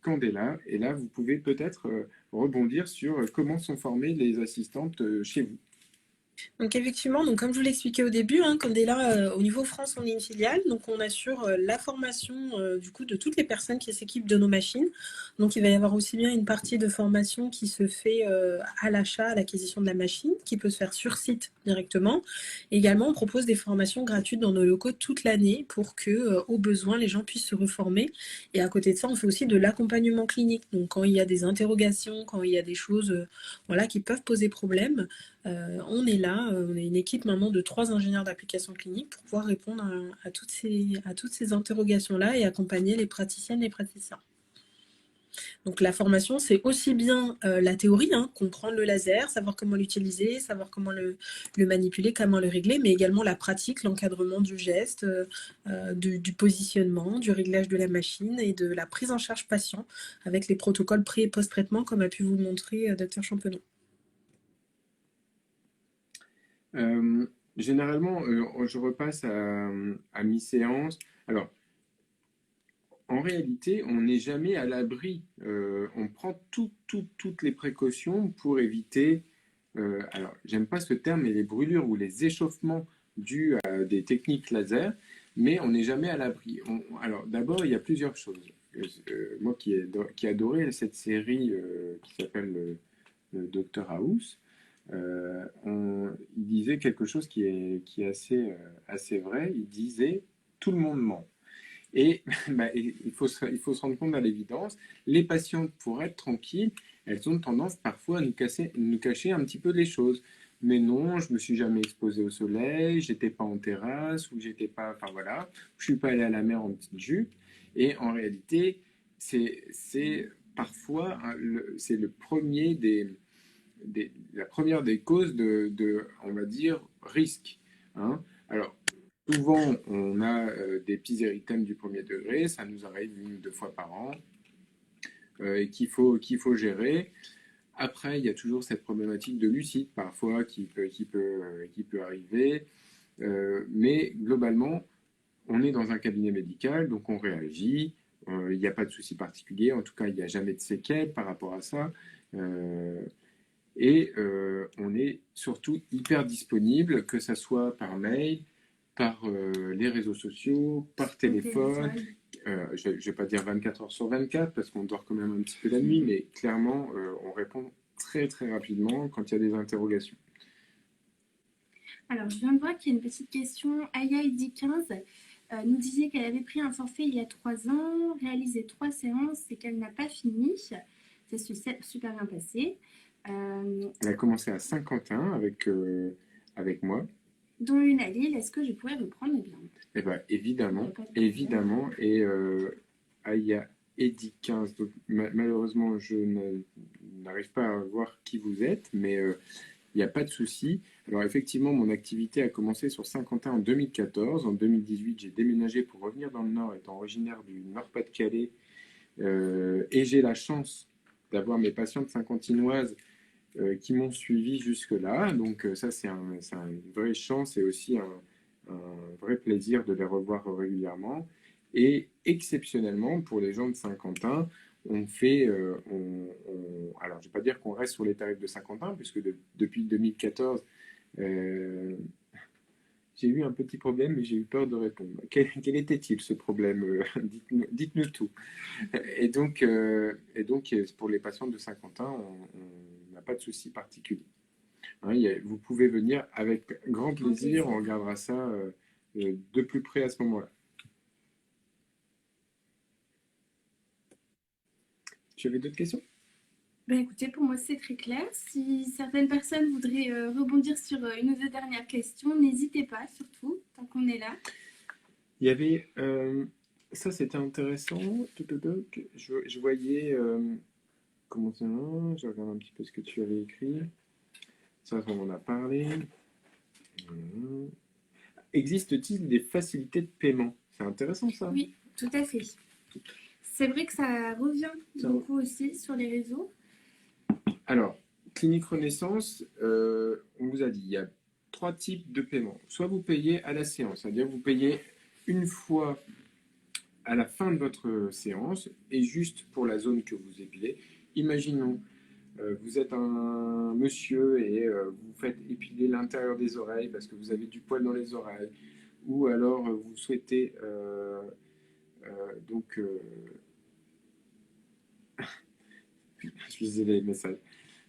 Candela. Et là, vous pouvez peut-être rebondir sur comment sont formées les assistantes chez vous. Donc effectivement, donc comme je vous l'expliquais au début, hein, Candela, au niveau France, on est une filiale, donc on assure la formation du coup de toutes les personnes qui s'équipent de nos machines. Donc il va y avoir aussi bien une partie de formation qui se fait à l'achat, à l'acquisition de la machine, qui peut se faire sur site directement. Et également, on propose des formations gratuites dans nos locaux toute l'année pour que, au besoin, les gens puissent se reformer. Et à côté de ça, on fait aussi de l'accompagnement clinique. Donc quand il y a des interrogations, quand il y a des choses voilà, qui peuvent poser problème, on est là, on est une équipe maintenant de 3 ingénieurs d'application clinique pour pouvoir répondre à toutes ces interrogations-là et accompagner les praticiennes et praticiens. Donc la formation, c'est aussi bien la théorie, hein, comprendre le laser, savoir comment l'utiliser, savoir comment le manipuler, comment le régler, mais également la pratique, l'encadrement du geste, du positionnement, du réglage de la machine et de la prise en charge patient avec les protocoles pré- et post-traitement, comme a pu vous montrer Dr Champenon. Généralement, je repasse à mi-séance. Alors, en réalité, on n'est jamais à l'abri. On prend toutes les précautions pour éviter, alors j'aime pas ce terme, mais les brûlures ou les échauffements dus à des techniques laser, mais on n'est jamais à l'abri. Alors d'abord, il y a plusieurs choses. Moi qui adorais cette série qui s'appelle le Dr House, il disait quelque chose qui est assez vrai. Il disait tout le monde ment. Et bah, il faut se rendre compte à l'évidence, les patientes, pour être tranquilles, elles ont tendance parfois à nous cacher un petit peu les choses. Mais non, je me suis jamais exposé au soleil, j'étais pas en terrasse, ou j'étais pas, enfin voilà, je suis pas allé à la mer en petite jupe. Et en réalité, c'est parfois c'est le premier la première des causes on va dire, risque. Hein. Alors, souvent, on a des petits érythèmes du premier degré, ça nous arrive 1 ou 2 fois par an, et qu'il faut gérer. Après, il y a toujours cette problématique de lucide, parfois, qui peut arriver. Mais globalement, on est dans un cabinet médical, donc on réagit. Il n'y a pas de souci particulier. En tout cas, il n'y a jamais de séquelles par rapport à ça. Et on est surtout hyper disponible, que ce soit par mail, par les réseaux sociaux, par téléphone. Je ne vais pas dire 24 heures sur 24 parce qu'on dort quand même un petit peu la nuit, mais clairement, on répond très très rapidement quand il y a des interrogations. Alors, je viens de voir qu'il y a une petite question. Aya ID15 nous disait qu'elle avait pris un forfait il y a 3 ans, réalisé 3 séances et qu'elle n'a pas fini. Ça s'est super bien passé. Elle a commencé à Saint-Quentin avec moi. Dont une à Lille, est-ce que je pourrais reprendre eh bien, Eh ben, évidemment, il n'y a évidemment. Et Aya Eddy 15, donc, malheureusement, je n'arrive pas à voir qui vous êtes, mais il n'y a pas de souci. Alors effectivement, mon activité a commencé sur Saint-Quentin en 2014. En 2018, j'ai déménagé pour revenir dans le Nord, étant originaire du Nord-Pas-de-Calais. Et j'ai la chance d'avoir mes patientes saint-quentinoises qui m'ont suivi jusque-là. Donc ça, c'est une vraie chance et aussi un vrai plaisir de les revoir régulièrement. Et exceptionnellement, pour les gens de Saint-Quentin, on fait, alors je ne vais pas dire qu'on reste sur les tarifs de Saint-Quentin, puisque depuis 2014, j'ai eu un petit problème, mais j'ai eu peur de répondre. Quel était-il ce problème? Dites-nous tout. Et donc, pour les patients de Saint-Quentin, on n'a pas de souci particulier. Hein, vous pouvez venir avec grand plaisir, on regardera ça de plus près à ce moment-là. Tu avais d'autres questions? Ben écoutez, pour moi c'est très clair. Si certaines personnes voudraient rebondir sur une ou deux dernières questions, n'hésitez pas, surtout, tant qu'on est là. Il y avait, ça c'était intéressant, je voyais, comment ça, je regarde un petit peu ce que tu avais écrit, ça on en a parlé. Existe-t-il des facilités de paiement? C'est intéressant ça. Oui, tout à fait. C'est vrai que ça revient beaucoup aussi sur les réseaux. Alors, Clinique Renaissance, on vous a dit, il y a 3 types de paiement. Soit vous payez à la séance, c'est-à-dire vous payez une fois à la fin de votre séance et juste pour la zone que vous épilez. Imaginons, vous êtes un monsieur et vous faites épiler l'intérieur des oreilles parce que vous avez du poil dans les oreilles, ou alors vous souhaitez donc... je lisais les messages.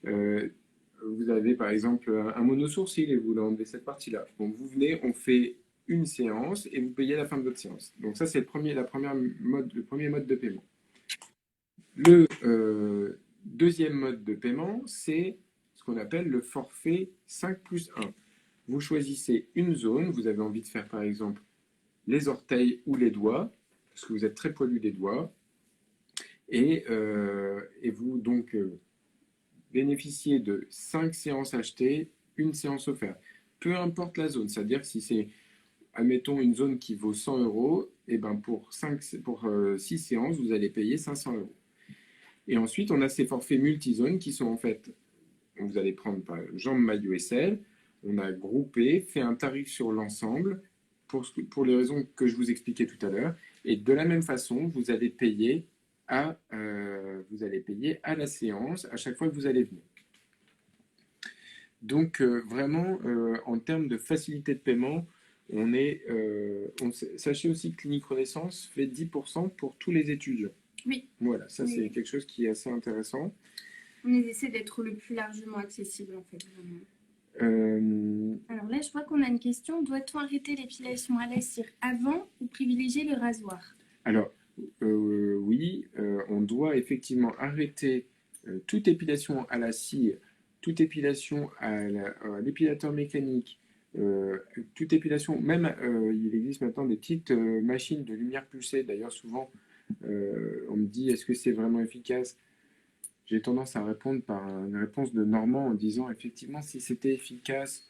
Vous avez par exemple un monosourcil et vous voulez enlever cette partie-là. Donc vous venez, on fait une séance et vous payez à la fin de votre séance. Donc ça c'est le premier mode de paiement. Le deuxième mode de paiement, c'est ce qu'on appelle le forfait 5+1. Vous choisissez une zone, vous avez envie de faire par exemple les orteils ou les doigts, parce que vous êtes très poilu des doigts, Et vous donc bénéficiez de 5 séances achetées, une séance offerte. Peu importe la zone, c'est-à-dire que si c'est, admettons, une zone qui vaut 100 euros, et ben pour 6 séances, vous allez payer 500 euros. Et ensuite, on a ces forfaits multizones qui sont en fait, vous allez prendre par exemple jambes, maillot et selle, on a groupé, fait un tarif sur l'ensemble pour les raisons que je vous expliquais tout à l'heure. Et de la même façon, vous allez payer à la séance à chaque fois que vous allez venir. Donc vraiment, en termes de facilité de paiement, sachez aussi que Clinique Renaissance fait 10% pour tous les étudiants. Oui. Voilà, ça Oui. c'est quelque chose qui est assez intéressant. On essaie d'être le plus largement accessible en fait. Alors là, je vois qu'on a une question. Doit-on arrêter l'épilation à la cire avant ou privilégier le rasoir? Alors, oui, on doit effectivement arrêter toute épilation à la cire, toute épilation à l'épilateur mécanique, toute épilation, même il existe maintenant des petites machines de lumière pulsée. D'ailleurs, souvent, on me dit, est-ce que c'est vraiment efficace? J'ai tendance à répondre par une réponse de Normand en disant, effectivement, si c'était efficace,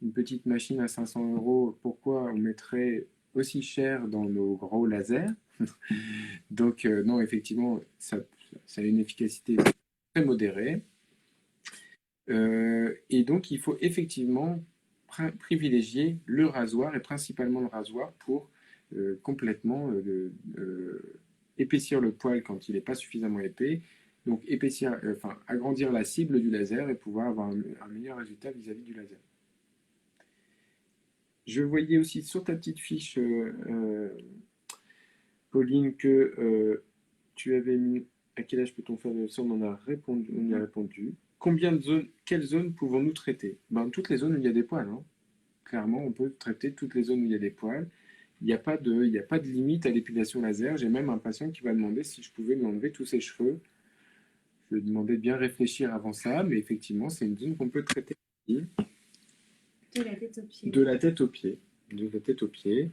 une petite machine à 500 euros, pourquoi on mettrait aussi cher dans nos gros lasers? Donc, non, effectivement, ça a une efficacité très modérée. Et donc, il faut effectivement privilégier le rasoir, et principalement le rasoir, pour complètement épaissir le poil quand il n'est pas suffisamment épais. Donc, agrandir la cible du laser et pouvoir avoir un meilleur résultat vis-à-vis du laser. Je voyais aussi sur ta petite fiche, Pauline, que tu avais mis à quel âge peut-on faire ça? On en a répondu, on y a répondu. Combien de zones, quelles zones pouvons-nous traiter? Ben, toutes les zones où il y a des poils. Hein. Clairement, on peut traiter toutes les zones où il y a des poils. Il n'y a pas de limite à l'épilation laser. J'ai même un patient qui va demander si je pouvais lui enlever tous ses cheveux. Je lui ai demandé de bien réfléchir avant ça, mais effectivement, c'est une zone qu'on peut traiter. De la tête aux pieds. De la tête aux pieds. De la tête aux pieds.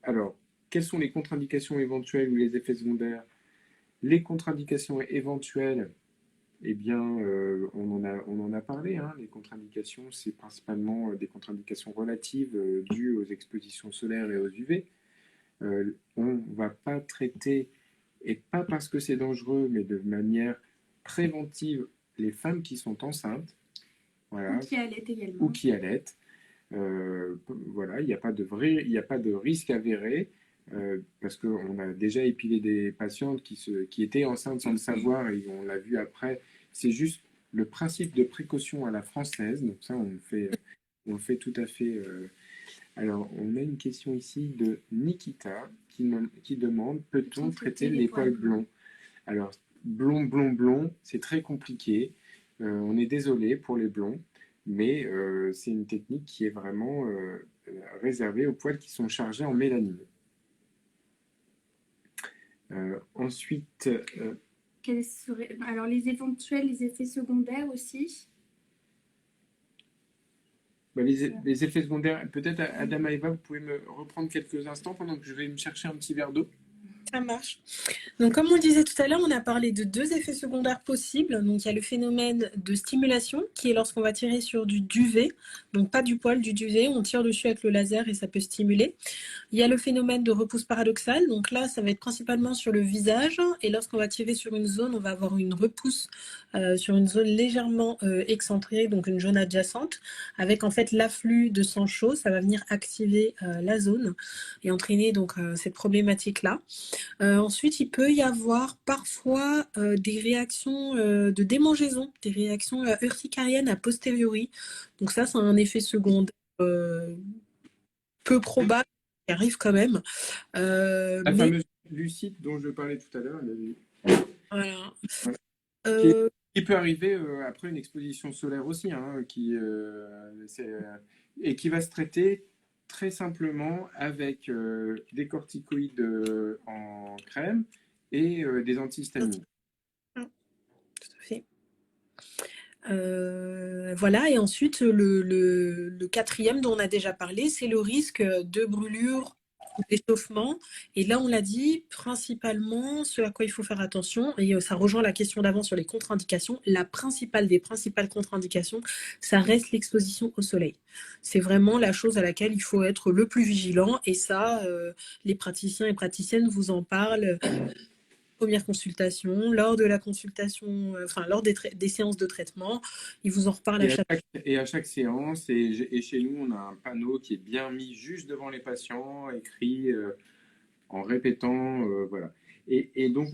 Alors, quelles sont les contre-indications éventuelles ou les effets secondaires? Les contre-indications éventuelles, eh bien, on en a parlé. Hein. Les contre-indications, c'est principalement des contre-indications relatives dues aux expositions solaires et aux UV. On ne va pas traiter, et pas parce que c'est dangereux, mais de manière préventive, les femmes qui sont enceintes. Voilà, ou qui allaitent également. Ou qui allaitent. Voilà, il n'y a pas de risque avéré. Parce qu'on a déjà épilé des patientes qui étaient enceintes sans le savoir et on l'a vu après. C'est juste le principe de précaution à la française. Donc ça, on le fait tout à fait. Alors, on a une question ici de Nikita qui demande, peut-on traiter les poils blonds? Alors, blond, c'est très compliqué. On est désolé pour les blonds, mais c'est une technique qui est vraiment réservée aux poils qui sont chargés en mélanine. Ensuite, alors les effets secondaires aussi? Les effets secondaires, peut-être Adam et Eva, vous pouvez me reprendre quelques instants pendant que je vais me chercher un petit verre d'eau. Ça marche. Donc, comme on le disait tout à l'heure, on a parlé de 2 effets secondaires possibles. Donc, il y a le phénomène de stimulation, qui est lorsqu'on va tirer sur du duvet. Donc, pas du poil, du duvet. On tire dessus avec le laser et ça peut stimuler. Il y a le phénomène de repousse paradoxale. Donc là, ça va être principalement sur le visage. Et lorsqu'on va tirer sur une zone, on va avoir une repousse sur une zone légèrement excentrée, donc une zone adjacente, avec en fait l'afflux de sang chaud. Ça va venir activer la zone et entraîner donc cette problématique-là. Ensuite, il peut y avoir parfois des réactions de démangeaison, des réactions urticariennes a posteriori. Donc ça, c'est un effet secondaire peu probable, qui arrive quand même. La fameuse lucide dont je parlais tout à l'heure. Voilà. Qui peut arriver après une exposition solaire aussi, hein, et qui va se traiter très simplement avec des corticoïdes en crème et des antihistaminiques. Tout à fait. Voilà, et ensuite le quatrième dont on a déjà parlé, c'est le risque de brûlure d'échauffement. Et là, on l'a dit, principalement, ce à quoi il faut faire attention, et ça rejoint la question d'avant sur les contre-indications, la principale des principales contre-indications, ça reste l'exposition au soleil. C'est vraiment la chose à laquelle il faut être le plus vigilant, et ça, les praticiens et praticiennes vous en parlent. Première consultation, lors de la consultation, enfin lors des séances de traitement, ils vous en reparlent à chaque fois. Et à chaque séance, et chez nous, on a un panneau qui est bien mis juste devant les patients, écrit en répétant, voilà. Et donc,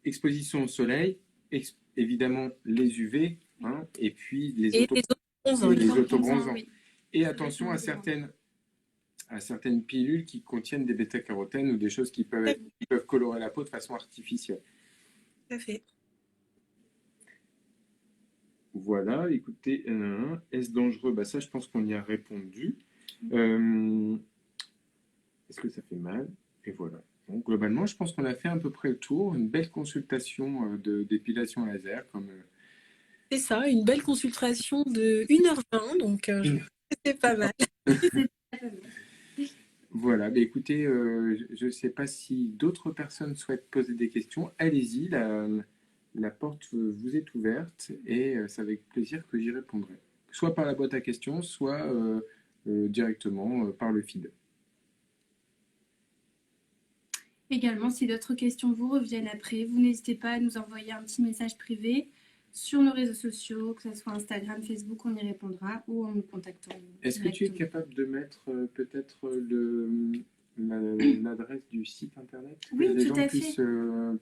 exposition au soleil, évidemment les UV, hein, et puis les autobronzants. Oui. Et attention à certaines pilules qui contiennent des bêta-carotènes ou des choses qui peuvent colorer la peau de façon artificielle. Tout à fait. Voilà, écoutez, est-ce dangereux? Bah ça, je pense qu'on y a répondu. Est-ce que ça fait mal? Et voilà. Donc, globalement, je pense qu'on a fait à peu près le tour. Une belle consultation d'épilation laser. C'est ça, une belle consultation de 1h20, donc je trouve que c'est pas mal. Voilà, bah écoutez, je ne sais pas si d'autres personnes souhaitent poser des questions. Allez-y, la porte vous est ouverte et c'est avec plaisir que j'y répondrai. Soit par la boîte à questions, soit directement par le feed. Également, si d'autres questions vous reviennent après, vous n'hésitez pas à nous envoyer un petit message privé sur nos réseaux sociaux, que ce soit Instagram, Facebook, on y répondra ou en nous contactant. Est-ce que tu es capable de mettre peut-être l'adresse du site internet pour Oui, que les tout gens à fait.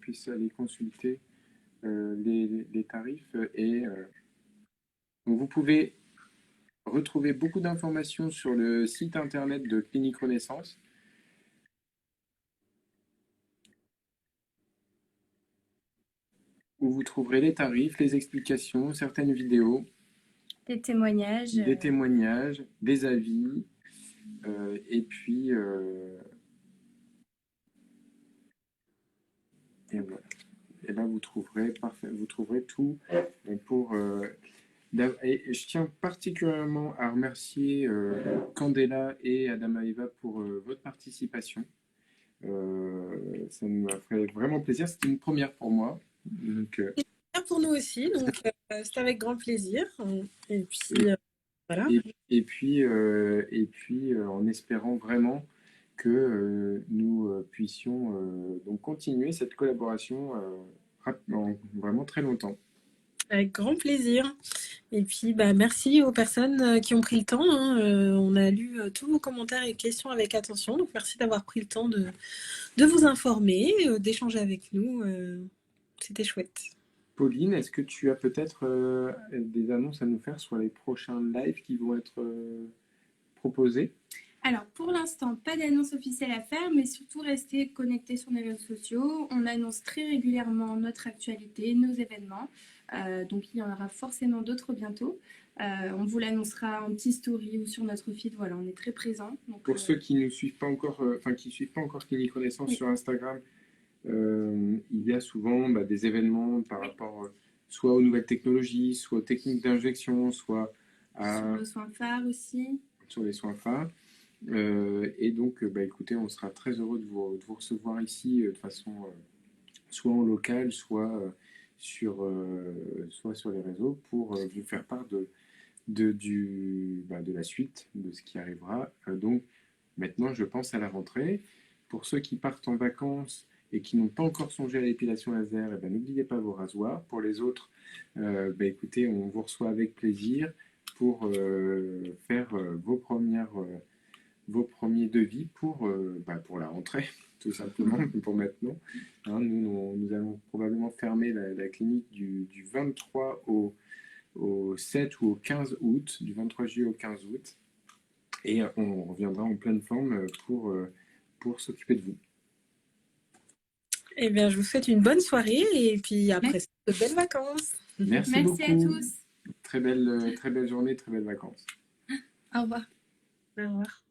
puissent aller consulter les tarifs et donc vous pouvez retrouver beaucoup d'informations sur le site internet de Clinique Renaissance. Où vous trouverez les tarifs, les explications, certaines vidéos, des témoignages, des avis, et puis et voilà. Et là vous trouverez tout pour. Et je tiens particulièrement à remercier Candela et Adama Eva pour votre participation. Ça nous a fait vraiment plaisir. C'était une première pour moi. Donc, Pour nous aussi, donc c'est avec grand plaisir. Et puis voilà. Et puis en espérant vraiment que nous puissions donc continuer cette collaboration vraiment très longtemps. Avec grand plaisir. Et puis, merci aux personnes qui ont pris le temps. Hein. On a lu tous vos commentaires et questions avec attention. Donc, merci d'avoir pris le temps de vous informer, d'échanger avec nous. C'était chouette. Pauline, est-ce que tu as peut-être des annonces à nous faire sur les prochains lives qui vont être proposés? Alors, pour l'instant, pas d'annonce officielle à faire, mais surtout rester connecté sur les réseaux sociaux. On annonce très régulièrement notre actualité, nos événements. Donc, il y en aura forcément d'autres bientôt. On vous l'annoncera en petit story ou sur notre feed. Voilà, on est très présents. Pour ceux qui ne suivent pas encore, qui suivent pas encore Clinique Renaissance sur Instagram, il y a souvent des événements par rapport soit aux nouvelles technologies, soit aux techniques d'injection, soit sur nos soins phares aussi. Sur les soins phares. Et donc, écoutez, on sera très heureux de vous recevoir ici de façon soit en local, soit sur les réseaux pour vous faire part de la suite de ce qui arrivera. Donc, maintenant, je pense à la rentrée. Pour ceux qui partent en vacances et qui n'ont pas encore songé à l'épilation laser, n'oubliez pas vos rasoirs. Pour les autres, écoutez, on vous reçoit avec plaisir pour faire vos premiers devis pour la rentrée, tout simplement, pour maintenant. Hein, nous allons probablement fermer la clinique du 23 au 7 ou au 15 août, du 23 juillet au 15 août. Et on reviendra en pleine forme pour s'occuper de vous. Eh bien, je vous souhaite une bonne soirée et puis après, de belles vacances. Merci beaucoup. À tous. Très belle journée, très belles vacances. Au revoir. Au revoir.